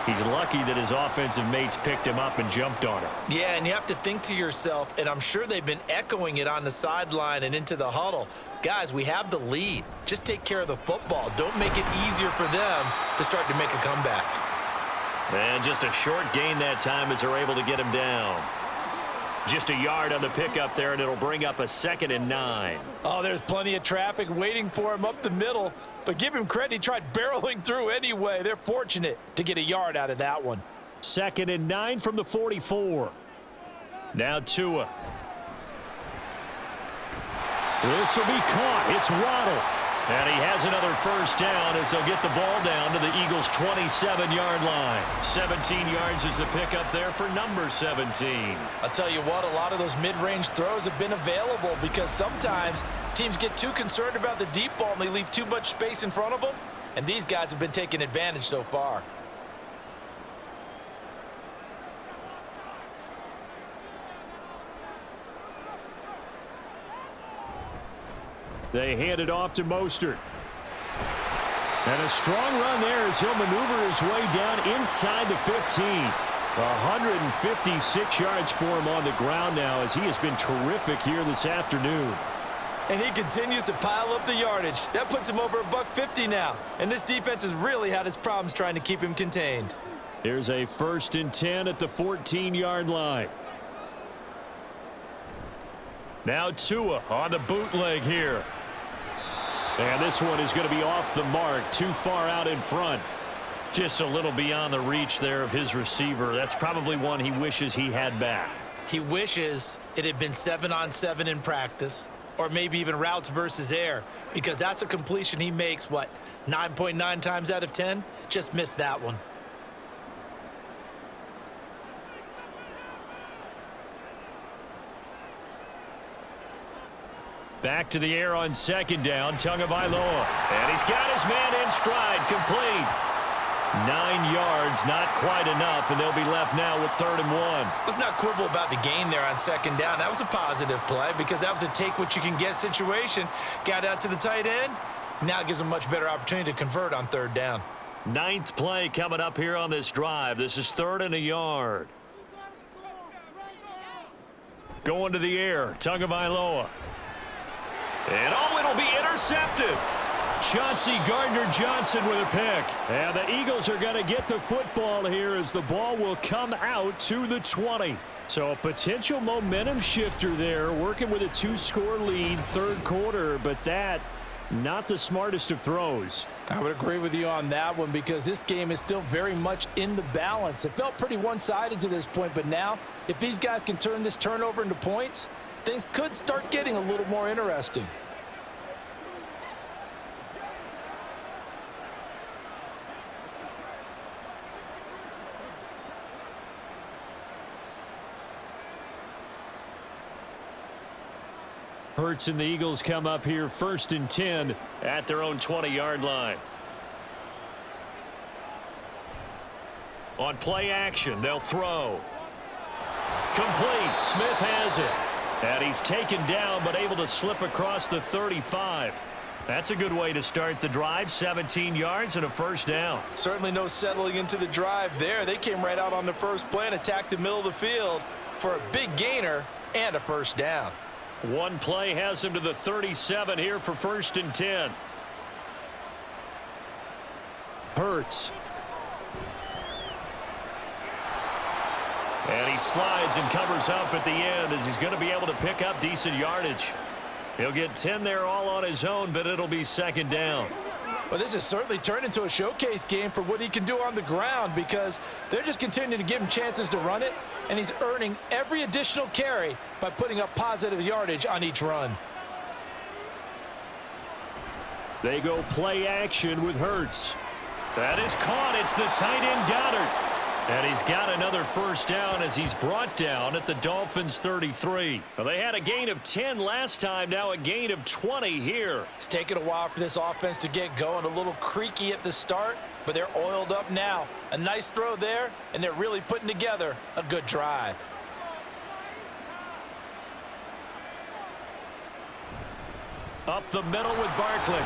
He's lucky that his offensive mates picked him up and jumped on him. Yeah, and you have to think to yourself, and I'm sure they've been echoing it on the sideline and into the huddle. Guys, we have the lead. Just take care of the football. Don't make it easier for them to start to make a comeback. And just a short gain that time as they're able to get him down. Just a yard on the pickup there, and it'll bring up a 2nd and 9. Oh, there's plenty of traffic waiting for him up the middle. But give him credit, he tried barreling through anyway. They're fortunate to get a yard out of that one. 2nd and 9 from the 44. Now Tua. This will be caught. It's Waddle. And he has another first down as they'll get the ball down to the Eagles' 27-yard line. 17 yards is the pickup there for number 17. I'll tell you what, a lot of those mid-range throws have been available because sometimes teams get too concerned about the deep ball and they leave too much space in front of them. And these guys have been taking advantage so far. They hand it off to Mostert. And a strong run there as he'll maneuver his way down inside the 15. 156 yards for him on the ground now as he has been terrific here this afternoon. And he continues to pile up the yardage. That puts him over $150 now. And this defense has really had its problems trying to keep him contained. There's a 1st and 10 at the 14-yard line. Now Tua on the bootleg here. And this one is going to be off the mark, too far out in front. Just a little beyond the reach there of his receiver. That's probably one he wishes he had back. He wishes it had been 7-on-7 in practice, or maybe even routes versus air, because that's a completion he makes, 9.9 times out of 10? Just missed that one. Back to the air on 2nd down, Tagovailoa. And he's got his man in stride, complete. 9 yards, not quite enough, and they'll be left now with 3rd and 1. Let's not quibble about the gain there on 2nd down. That was a positive play because that was a take-what-you-can-get situation. Got out to the tight end. Now it gives them a much better opportunity to convert on 3rd down. 9th play coming up here on this drive. This is 3rd and a yard. Going to the air, Tagovailoa. And it'll be intercepted. Chauncey Gardner-Johnson with a pick. And the Eagles are going to get the football here as the ball will come out to the 20. So a potential momentum shifter there, working with a 2-score lead, 3rd quarter, but that not the smartest of throws. I would agree with you on that one because this game is still very much in the balance. It felt pretty one-sided to this point, but now if these guys can turn this turnover into points, things could start getting a little more interesting. Hurts and the Eagles come up here 1st and 10 at their own 20-yard line. On play action, they'll throw. Complete. Smith has it. And he's taken down, but able to slip across the 35. That's a good way to start the drive. 17 yards and a first down. Certainly no settling into the drive there. They came right out on the first play and attacked the middle of the field for a big gainer and a first down. One play has him to the 37 here for 1st and 10. Hurts. And he slides and covers up at the end as he's going to be able to pick up decent yardage. He'll get 10 there all on his own, but it'll be 2nd down. Well, this has certainly turned into a showcase game for what he can do on the ground because they're just continuing to give him chances to run it, and he's earning every additional carry by putting up positive yardage on each run. They go play action with Hurts. That is caught. It's the tight end Goddard. And he's got another first down as he's brought down at the Dolphins 33. Well, they had a gain of 10 last time, now a gain of 20 here. It's taken a while for this offense to get going. A little creaky at the start, but they're oiled up now. A nice throw there, and they're really putting together a good drive. Up the middle with Barkley.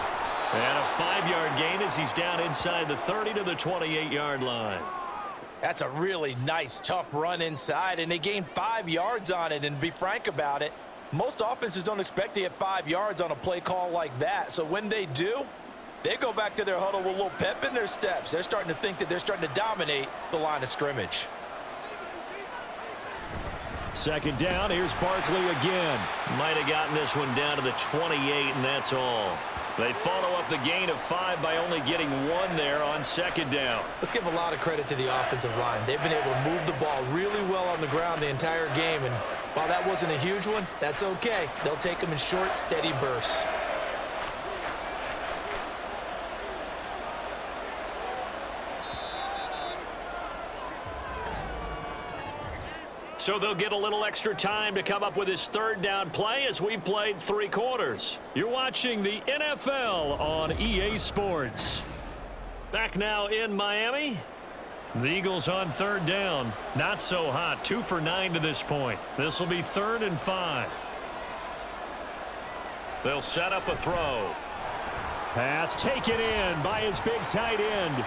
And a 5-yard gain as he's down inside the 30 to the 28-yard line. That's a really nice, tough run inside, and they gained 5 yards on it. And to be frank about it, most offenses don't expect to get 5 yards on a play call like that. So when they do, they go back to their huddle with a little pep in their steps. They're starting to think that they're starting to dominate the line of scrimmage. 2nd down. Here's Barkley again. Might have gotten this one down to the 28, and that's all. They follow up the gain of 5 by only getting 1 there on 2nd down. Let's give a lot of credit to the offensive line. They've been able to move the ball really well on the ground the entire game, and while that wasn't a huge one, that's okay. They'll take them in short, steady bursts. So they'll get a little extra time to come up with his 3rd down play as we've played 3 quarters. You're watching the NFL on EA Sports. Back now in Miami. The Eagles on 3rd down. Not so hot. 2 for 9 to this point. This will be 3rd and 5. They'll set up a throw. Pass taken in by his big tight end.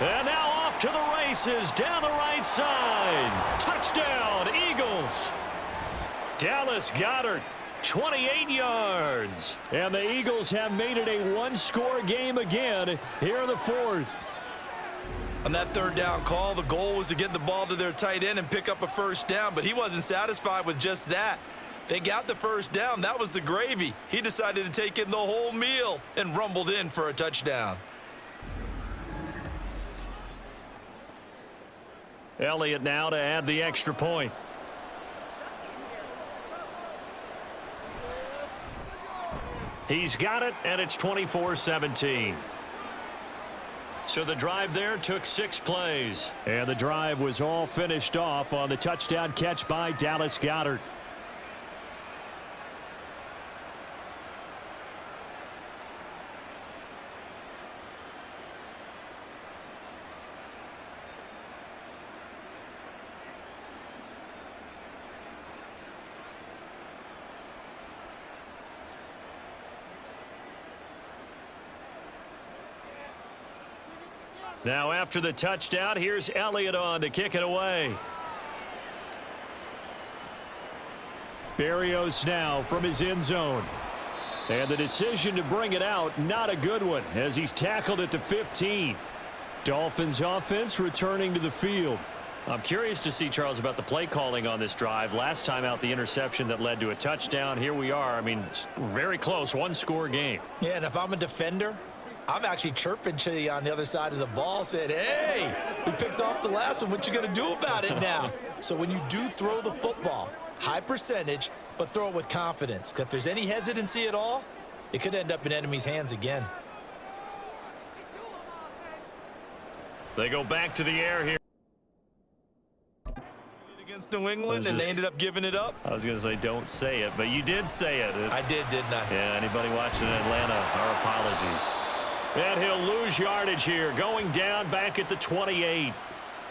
And now off to the races down the right side. Touchdown, Eagles. Dallas Goedert, 28 yards. And the Eagles have made it a one-score game again here in the 4th. On that 3rd down call, the goal was to get the ball to their tight end and pick up a first down, but he wasn't satisfied with just that. They got the first down. That was the gravy. He decided to take in the whole meal and rumbled in for a touchdown. Elliott now to add the extra point. He's got it, and it's 24-17. So the drive there took 6 plays. And the drive was all finished off on the touchdown catch by Dallas Goedert. Now after the touchdown, here's Elliott on to kick it away. Berrios now from his end zone. And the decision to bring it out, not a good one, as he's tackled at the 15. Dolphins offense returning to the field. I'm curious to see, Charles, about the play calling on this drive. Last time out, the interception that led to a touchdown. Here we are. I mean, very close, 1-score game. Yeah, and if I'm a defender, I'm actually chirping to you on the other side of the ball, said, hey, we picked off the last one. What you going to do about it now? So when you do throw the football, high percentage, but throw it with confidence. Because if there's any hesitancy at all, it could end up in enemy's hands again. They go back to the air here. Against New England, and they ended up giving it up. I was going to say don't say it, but you did say it. I did, didn't I? Yeah, anybody watching in Atlanta, our apologies. And he'll lose yardage here, going down back at the 28.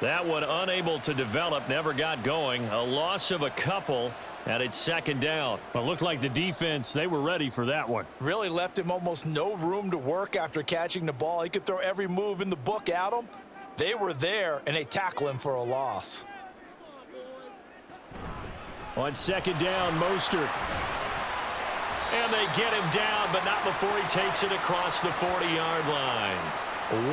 That one unable to develop, never got going. A loss of a couple, and it's second down. Well, it looked like the defense, they were ready for that one. Really left him almost no room to work after catching the ball. He could throw every move in the book at him. They were there, and they tackle him for a loss. On second down, Mostert. And they get him down, but not before he takes it across the 40-yard line.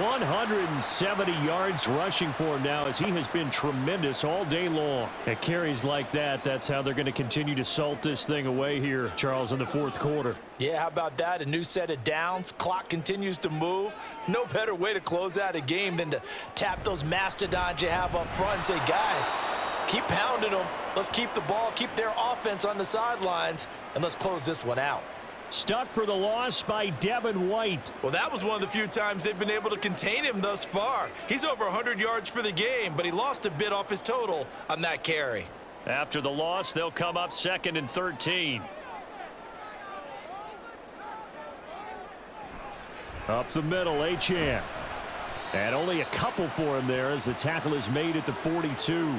170 yards rushing for him now as he has been tremendous all day long. At carries like that, that's how they're going to continue to salt this thing away here, Charles, in the fourth quarter. Yeah, how about that? A new set of downs. Clock continues to move. No better way to close out a game than to tap those mastodons you have up front and say, guys, keep pounding them. Let's keep the ball, keep their offense on the sidelines, and let's close this one out. Stuck for the loss by Devin White. Well, that was one of the few times they've been able to contain him thus far. He's over 100 yards for the game, but he lost a bit off his total on that carry. After the loss, they'll come up second and 13. Up the middle, Achane. And only a couple for him there as the tackle is made at the 42.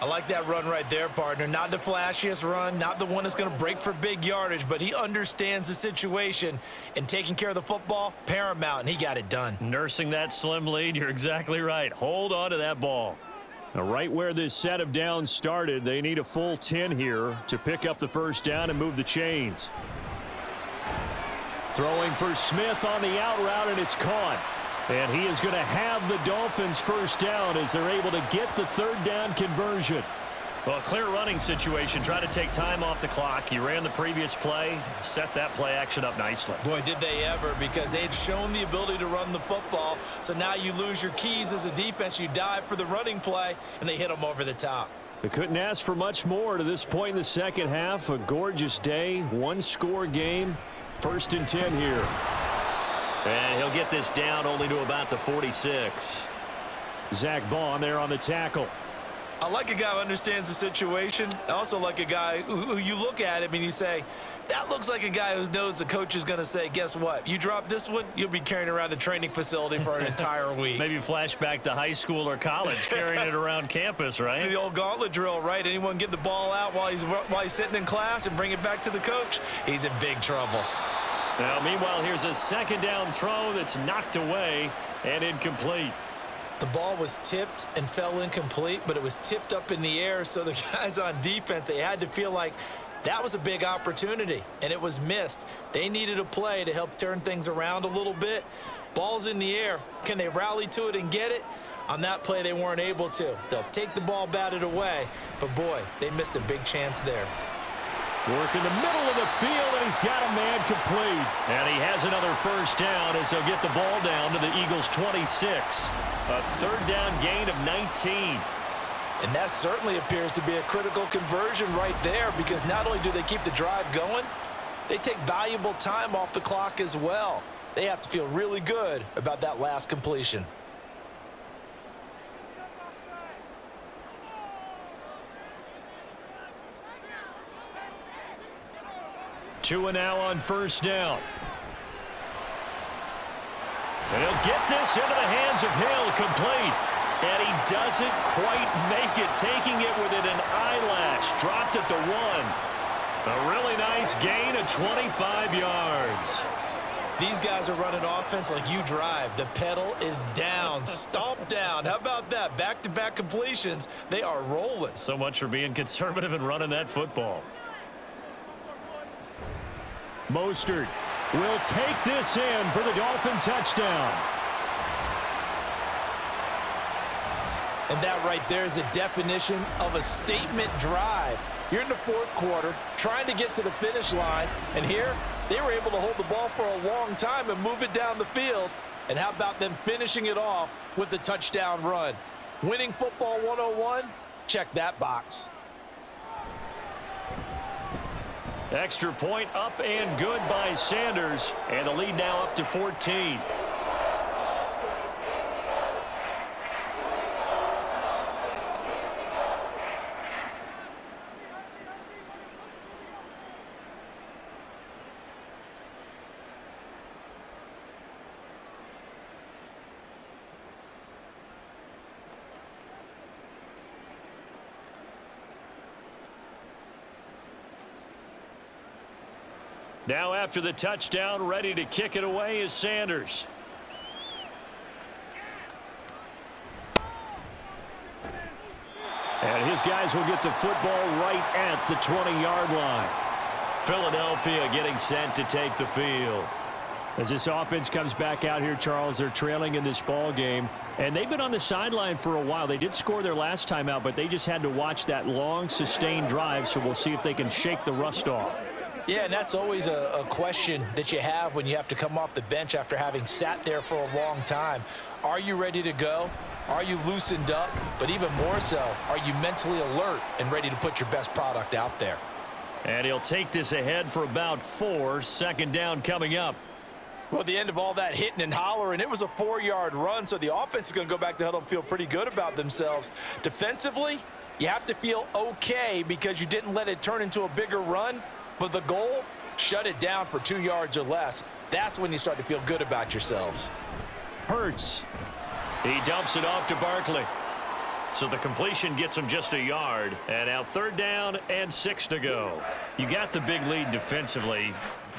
I like that run right there, partner. Not the flashiest run, not the one that's going to break for big yardage, but he understands the situation, and taking care of the football, paramount, and he got it done. Nursing that slim lead, you're exactly right. Hold on to that ball. Now, right where this set of downs started, they need a full 10 here to pick up the first down and move the chains. Throwing for Smith on the out route, and it's caught. And he is going to have the Dolphins first down as they're able to get the third down conversion. Well, a clear running situation. Try to take time off the clock. He ran the previous play, set that play action up nicely. Boy, did they ever, because they'd shown the ability to run the football. So now you lose your keys as a defense. You dive for the running play, and they hit them over the top. They couldn't ask for much more to this point in the second half. A gorgeous day, one-score game. First and 10 here. And he'll get this down only to about the 46. Zach Bond there on the tackle. I like a guy who understands the situation. I also like a guy who you look at him and you say, that looks like a guy who knows the coach is going to say, guess what? You drop this one, you'll be carrying around the training facility for an entire week. Maybe flashback to high school or college, carrying it around campus, right? The old gauntlet drill, right? Anyone get the ball out while he's sitting in class and bring it back to the coach? He's in big trouble. Now, meanwhile, here's a second down throw that's knocked away and incomplete. The ball was tipped and fell incomplete, but it was tipped up in the air, so the guys on defense, they had to feel like that was a big opportunity, and it was missed. They needed a play to help turn things around a little bit. Ball's in the air. Can they rally to it and get it? On that play, they weren't able to. They'll take the ball, batted away, but boy, they missed a big chance there. Work in the middle of the field, and he's got a man complete. And he has another first down as he'll get the ball down to the Eagles' 26. A third down gain of 19. And that certainly appears to be a critical conversion right there, because not only do they keep the drive going, they take valuable time off the clock as well. They have to feel really good about that last completion. Two and now on first down. And he'll get this into the hands of Hill, complete. And he doesn't quite make it, taking it within an eyelash. Dropped at the 1. A really nice gain of 25 yards. These guys are running offense like you drive. The pedal is down, stomp down. How about that? Back-to-back completions. They are rolling. So much for being conservative and running that football. Mostert will take this in for the Dolphin touchdown. And that right there is a definition of a statement drive. You're in the fourth quarter, trying to get to the finish line, and here they were able to hold the ball for a long time and move it down the field. And how about them finishing it off with the touchdown run? Winning football 101? Check that box. Extra point up and good by Sanders, and the lead now up to 14. Now after the touchdown, ready to kick it away is Sanders. And his guys will get the football right at the 20-yard line. Philadelphia getting set to take the field. As this offense comes back out here, Charles, they're trailing in this ball game, and they've been on the sideline for a while. They did score their last time out, but they just had to watch that long, sustained drive, so we'll see if they can shake the rust off. Yeah, and that's always a question that you have when you have to come off the bench after having sat there for a long time. Are you ready to go? Are you loosened up? But even more so, are you mentally alert and ready to put your best product out there? And he'll take this ahead for about 4. Second down coming up. Well, at the end of all that hitting and hollering, it was a 4-yard run, so the offense is going to go back to huddle and feel pretty good about themselves. Defensively, you have to feel okay because you didn't let it turn into a bigger run, but the goal, shut it down for 2 yards or less. That's when you start to feel good about yourselves. Hurts. He dumps it off to Barkley. So the completion gets him just a yard. And now 3rd down and 6 to go. You got the big lead defensively.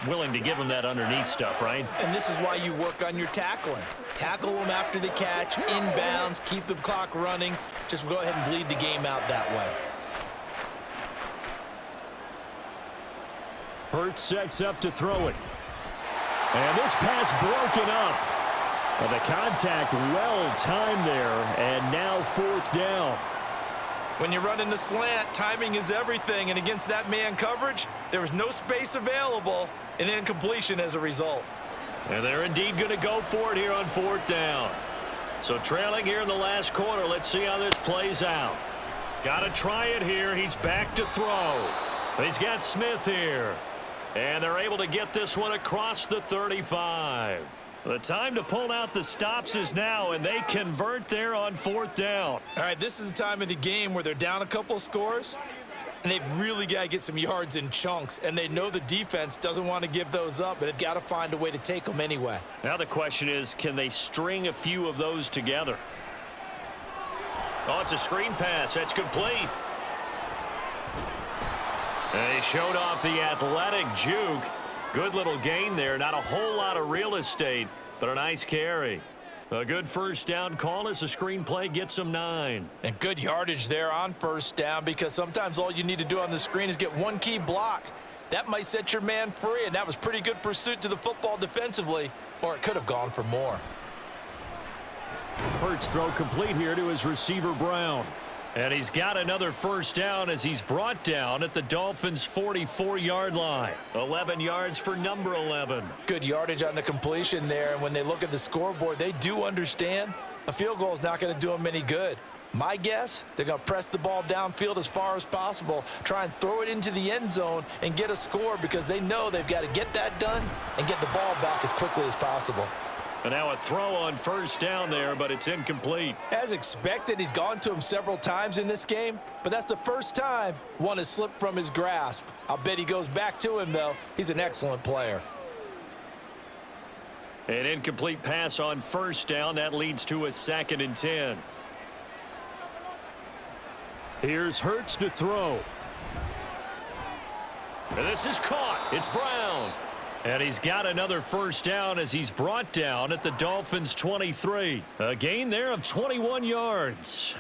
Willing to give them that underneath stuff, right? And this is why you work on your tackling. Tackle them after the catch, inbounds, keep the clock running. Just go ahead and bleed the game out that way. Hurts sets up to throw it. And this pass broken up. Well, the contact well timed there, and now 4th down. When you're running the slant, timing is everything, and against that man coverage, there was no space available, and incompletion as a result. And they're indeed going to go for it here on 4th down. So trailing here in the last quarter, let's see how this plays out. Got to try it here. He's back to throw. He's got Smith here. And they're able to get this one across the 35. The time to pull out the stops is now, and they convert there on 4th down. All right, this is the time of the game where they're down a couple of scores, and they've really got to get some yards in chunks, and they know the defense doesn't want to give those up, but they've got to find a way to take them anyway. Now the question is, can they string a few of those together? Oh, it's a screen pass. That's complete. And he showed off the athletic juke. Good little gain there. Not a whole lot of real estate, but a nice carry. A good 1st down call as the screen play gets them 9. And good yardage there on 1st down, because sometimes all you need to do on the screen is get one key block. That might set your man free, and that was pretty good pursuit to the football defensively, or it could have gone for more. Hurts throw complete here to his receiver, Brown. And he's got another 1st down as he's brought down at the Dolphins' 44-yard line. 11 yards for number 11. Good yardage on the completion there, and when they look at the scoreboard, they do understand a field goal is not going to do them any good. My guess, they're going to press the ball downfield as far as possible, try and throw it into the end zone and get a score, because they know they've got to get that done and get the ball back as quickly as possible. And now a throw on 1st down there, but it's incomplete. As expected, he's gone to him several times in this game, but that's the first time one has slipped from his grasp. I'll bet he goes back to him, though. He's an excellent player. An incomplete pass on 1st down. That leads to a 2nd and 10. Here's Hurts to throw. And this is caught. It's Brown. And he's got another 1st down as he's brought down at the Dolphins' 23. A gain there of 21 yards.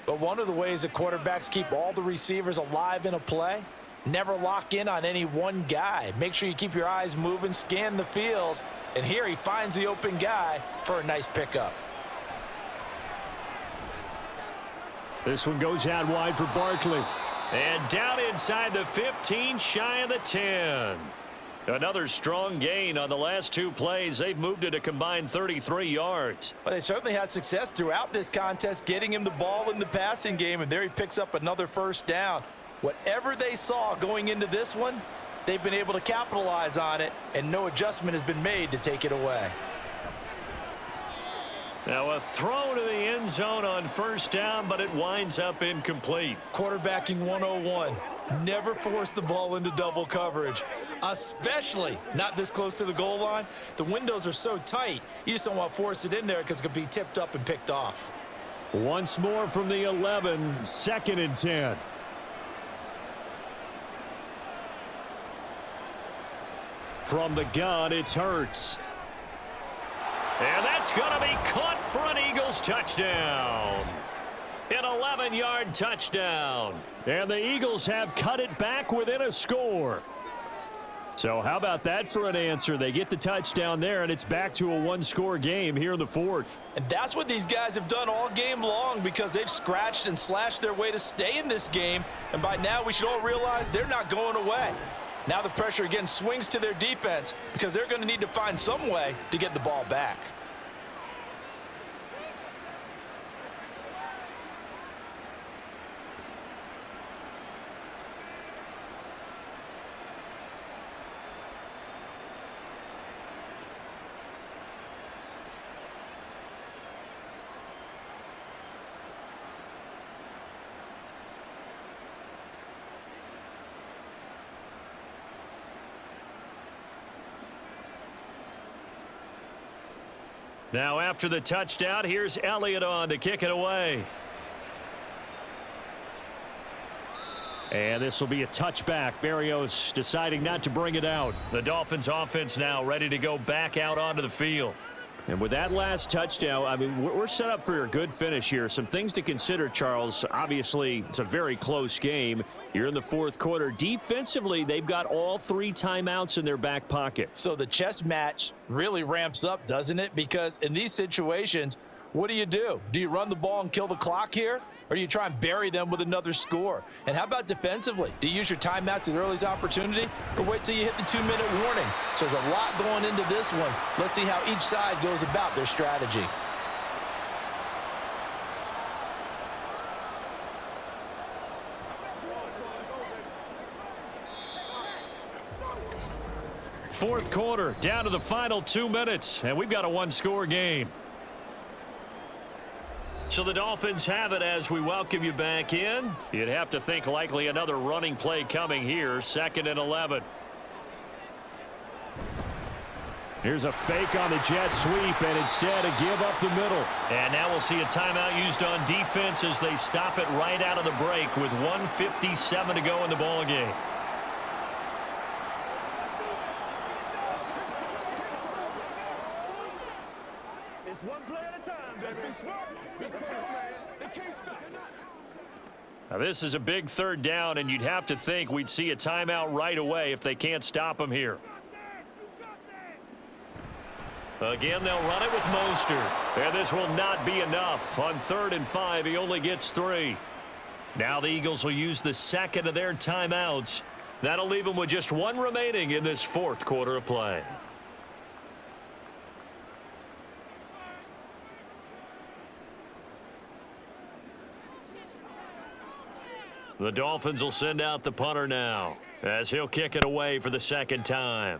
But one of the ways that quarterbacks keep all the receivers alive in a play, never lock in on any one guy. Make sure you keep your eyes moving, scan the field, and here he finds the open guy for a nice pickup. This one goes out wide for Barkley. And down inside the 15, shy of the 10. Another strong gain on the last 2 plays. They've moved it a combined 33 yards. Well, they certainly had success throughout this contest, getting him the ball in the passing game, and there he picks up another 1st down. Whatever they saw going into this one, they've been able to capitalize on it, and no adjustment has been made to take it away. Now a throw to the end zone on 1st down, but it winds up incomplete. Quarterbacking 101. Never force the ball into double coverage, especially not this close to the goal line. The windows are so tight, you just don't want to force it in there because it could be tipped up and picked off. Once more from the 11, 2nd and 10. From the gun, it's Hurts. And that's going to be caught for an Eagles touchdown. An 11-yard touchdown. And the Eagles have cut it back within a score. So how about that for an answer? They get the touchdown there, and it's back to a one-score game here in the fourth. And that's what these guys have done all game long, because they've scratched and slashed their way to stay in this game. And by now, we should all realize they're not going away. Now the pressure again swings to their defense, because they're going to need to find some way to get the ball back. Now after the touchdown, here's Elliott on to kick it away. And this will be a touchback. Berrios deciding not to bring it out. The Dolphins offense now ready to go back out onto the field. And with that last touchdown, I mean, we're set up for a good finish here. Some things to consider, Charles. Obviously, it's a very close game. You're in the fourth quarter. Defensively, they've got all 3 timeouts in their back pocket. So the chess match really ramps up, doesn't it? Because in these situations, what do? Do you run the ball and kill the clock here? Or do you try and bury them with another score? And how about defensively? Do you use your timeouts at earliest opportunity, or wait till you hit the 2-minute warning? So there's a lot going into this one. Let's see how each side goes about their strategy. Fourth quarter, down to the final 2 minutes, and we've got a one-score game. So the Dolphins have it as we welcome you back in. You'd have to think likely another running play coming here, 2nd and 11. Here's a fake on the jet sweep, and instead a give up the middle. And now we'll see a timeout used on defense as they stop it right out of the break with 1:57 to go in the ball game. It's one play at a time, baby. They can't stop. Now this is a big third down, and you'd have to think we'd see a timeout right away if they can't stop them here. Again, they'll run it with Mostert. And this will not be enough. On 3rd and 5, he only gets 3. Now the Eagles will use the second of their timeouts. That'll leave them with just 1 remaining in this fourth quarter of play. The Dolphins will send out the punter now as he'll kick it away for the second time.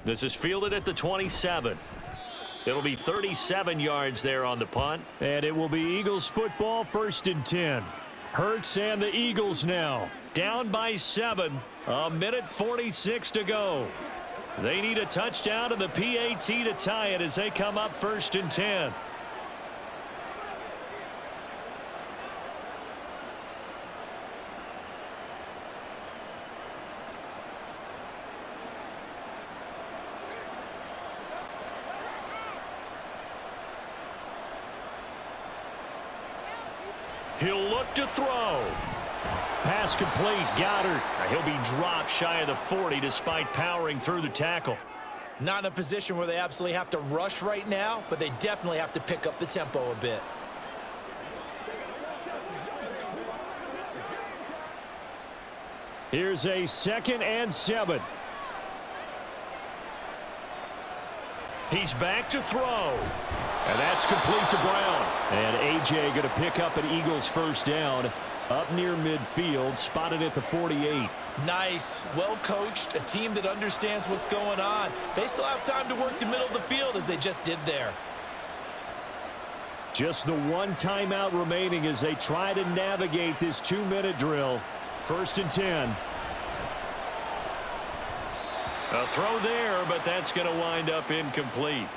This is fielded at the 27. It'll be 37 yards there on the punt. And it will be Eagles football, 1st and 10. Hurts and the Eagles now. Down by 7. 1:46 to go. They need a touchdown and the PAT to tie it as they come up 1st and 10. He'll look to throw. Pass complete. Goddard. He'll be dropped shy of the 40 despite powering through the tackle. Not in a position where they absolutely have to rush right now, but they definitely have to pick up the tempo a bit. Here's a 2nd and 7. He's back to throw. And that's complete to Brown. And A.J. going to pick up an Eagles first down up near midfield, spotted at the 48. Nice. Well coached. A team that understands what's going on. They still have time to work the middle of the field as they just did there. Just the 1 timeout remaining as they try to navigate this 2-minute drill. 1st and 10. A throw there, but that's going to wind up incomplete.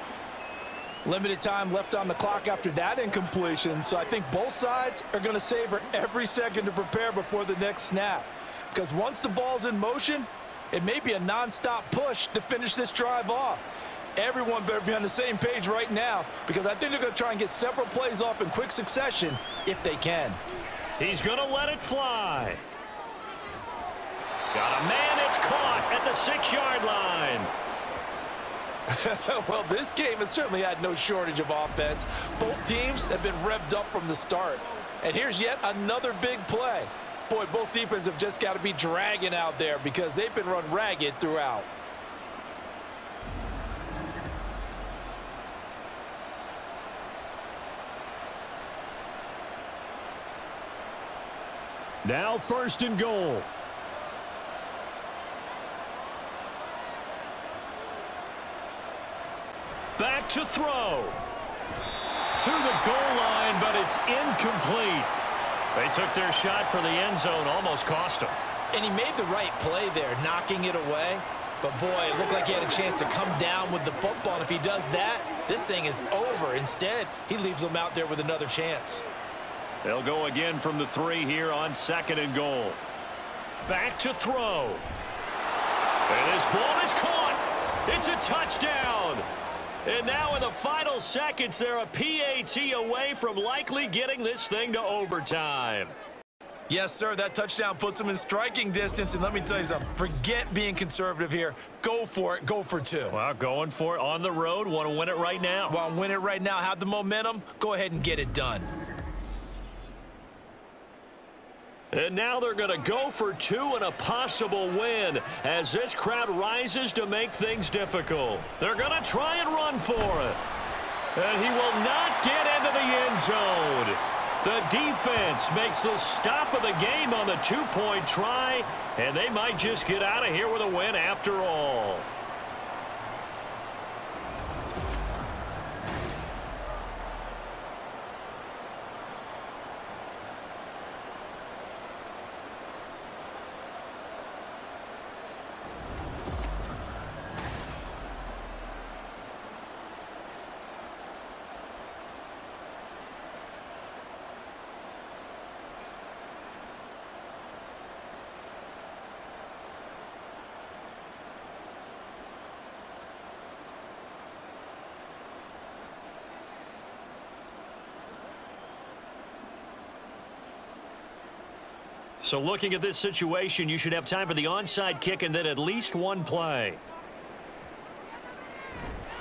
Limited time left on the clock after that incompletion, so I think both sides are going to savor every second to prepare before the next snap. Because once the ball's in motion, it may be a non-stop push to finish this drive off. Everyone better be on the same page right now, because I think they're going to try and get several plays off in quick succession if they can. He's going to let it fly. Got a man, it's caught at the 6-yard line. Well, this game has certainly had no shortage of offense. Both teams have been revved up from the start. And here's yet another big play. Boy, both defenses have just got to be dragging out there because they've been run ragged throughout. Now 1st and goal. Back to throw. To the goal line, but it's incomplete. They took their shot for the end zone, almost cost him. And he made the right play there, knocking it away. But, boy, it looked like he had a chance to come down with the football. And if he does that, this thing is over. Instead, he leaves them out there with another chance. They'll go again from the 3 here on 2nd and goal. Back to throw. And this ball is caught. It's a touchdown. And now in the final seconds, they're a PAT away from likely getting this thing to overtime. Yes, sir, that touchdown puts them in striking distance. And let me tell you something, forget being conservative here. Go for it. Go for 2. Well, going for it on the road. Want to win it right now. Want to win it right now, have the momentum, go ahead and get it done. And now they're going to go for 2 and a possible win as this crowd rises to make things difficult. They're going to try and run for it. And he will not get into the end zone. The defense makes the stop of the game on the 2-point try, and they might just get out of here with a win after all. So looking at this situation, you should have time for the onside kick and then at least one play.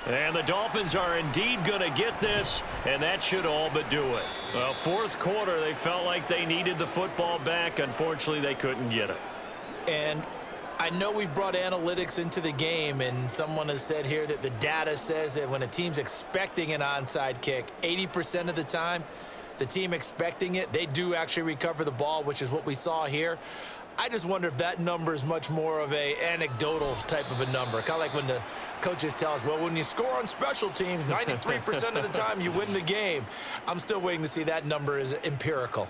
And the Dolphins are indeed going to get this, and that should all but do it. Well, 4th quarter, they felt like they needed the football back. Unfortunately, they couldn't get it. And I know we brought analytics into the game, and someone has said here that the data says that when a team's expecting an onside kick, 80% of the time, the team expecting it, they do actually recover the ball, which is what we saw here. I just wonder if that number is much more of a anecdotal type of a number. Kind of like when the coaches tell us, well, when you score on special teams, 93% of the time you win the game. I'm still waiting to see that number is empirical.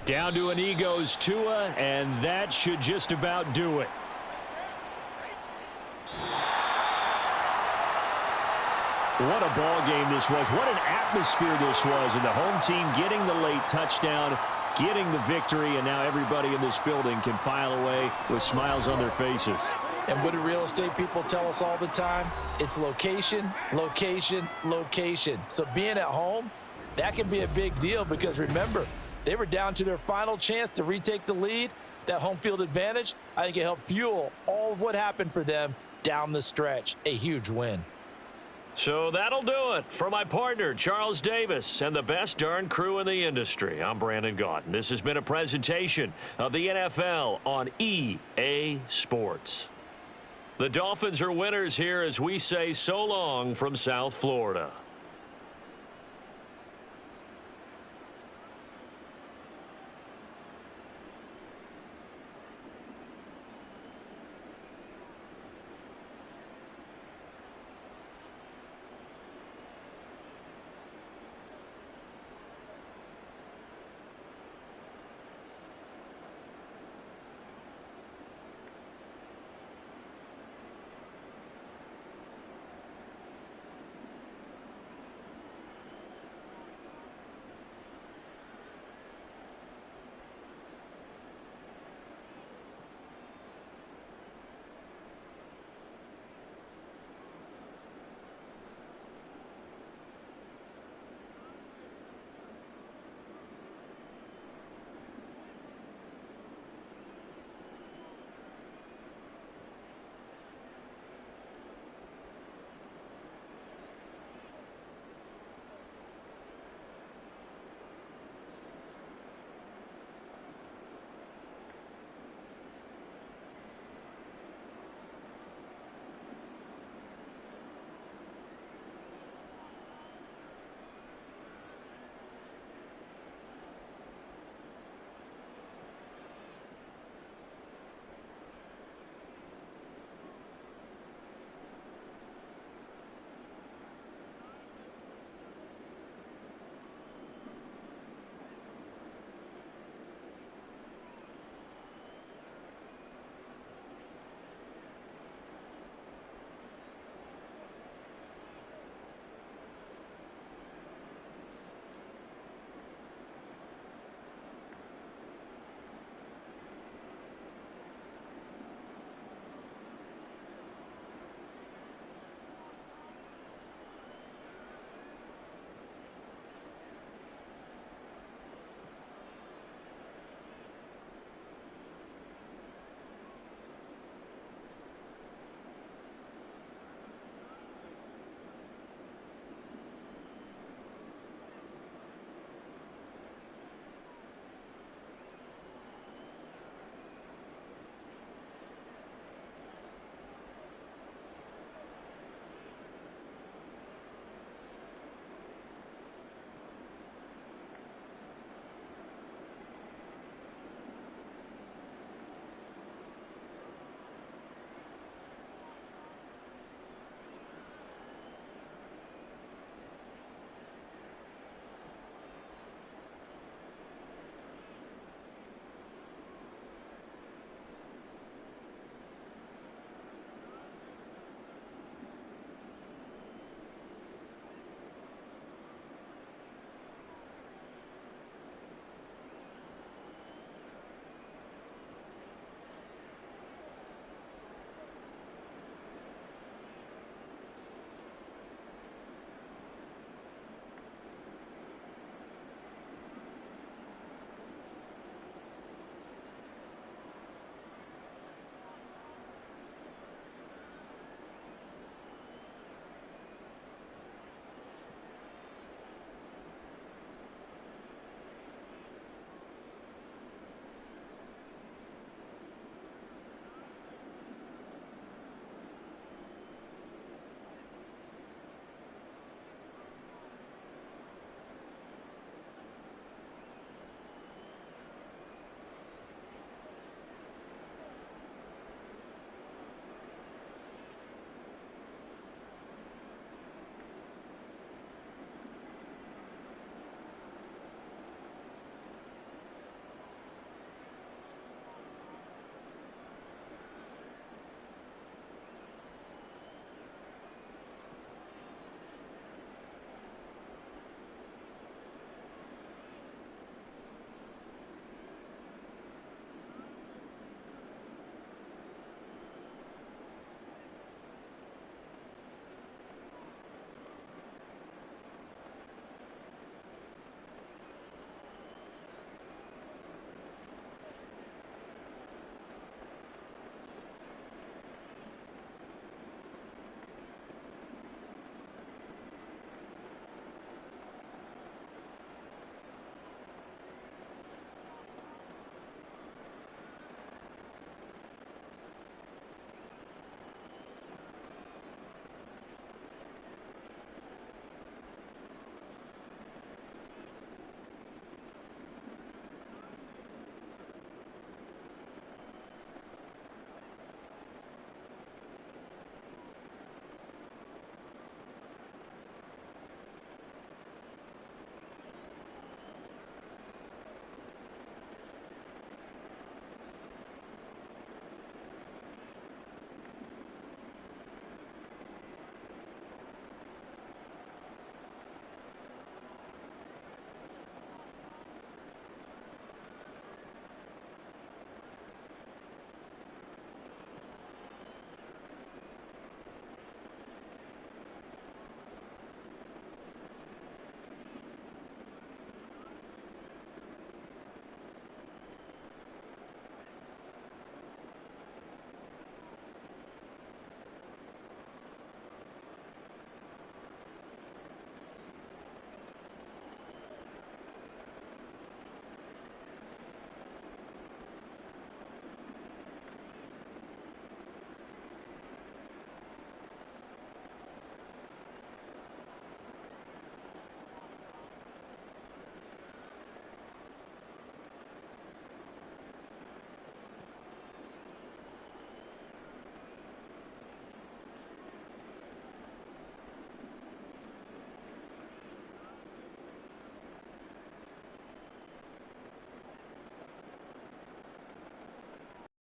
Down to an E goes Tua, and that should just about do it. What a ball game this was. What an atmosphere this was. And the home team getting the late touchdown, getting the victory, and now everybody in this building can file away with smiles on their faces. And what do real estate people tell us all the time? It's location, location, location. So being at home, that can be a big deal because remember, they were down to their final chance to retake the lead. That home field advantage, I think it helped fuel all of what happened for them down the stretch. A huge win. So that'll do it for my partner, Charles Davis, and the best darn crew in the industry. I'm Brandon Gaudin. This has been a presentation of the NFL on EA Sports. The Dolphins are winners here as we say so long from South Florida.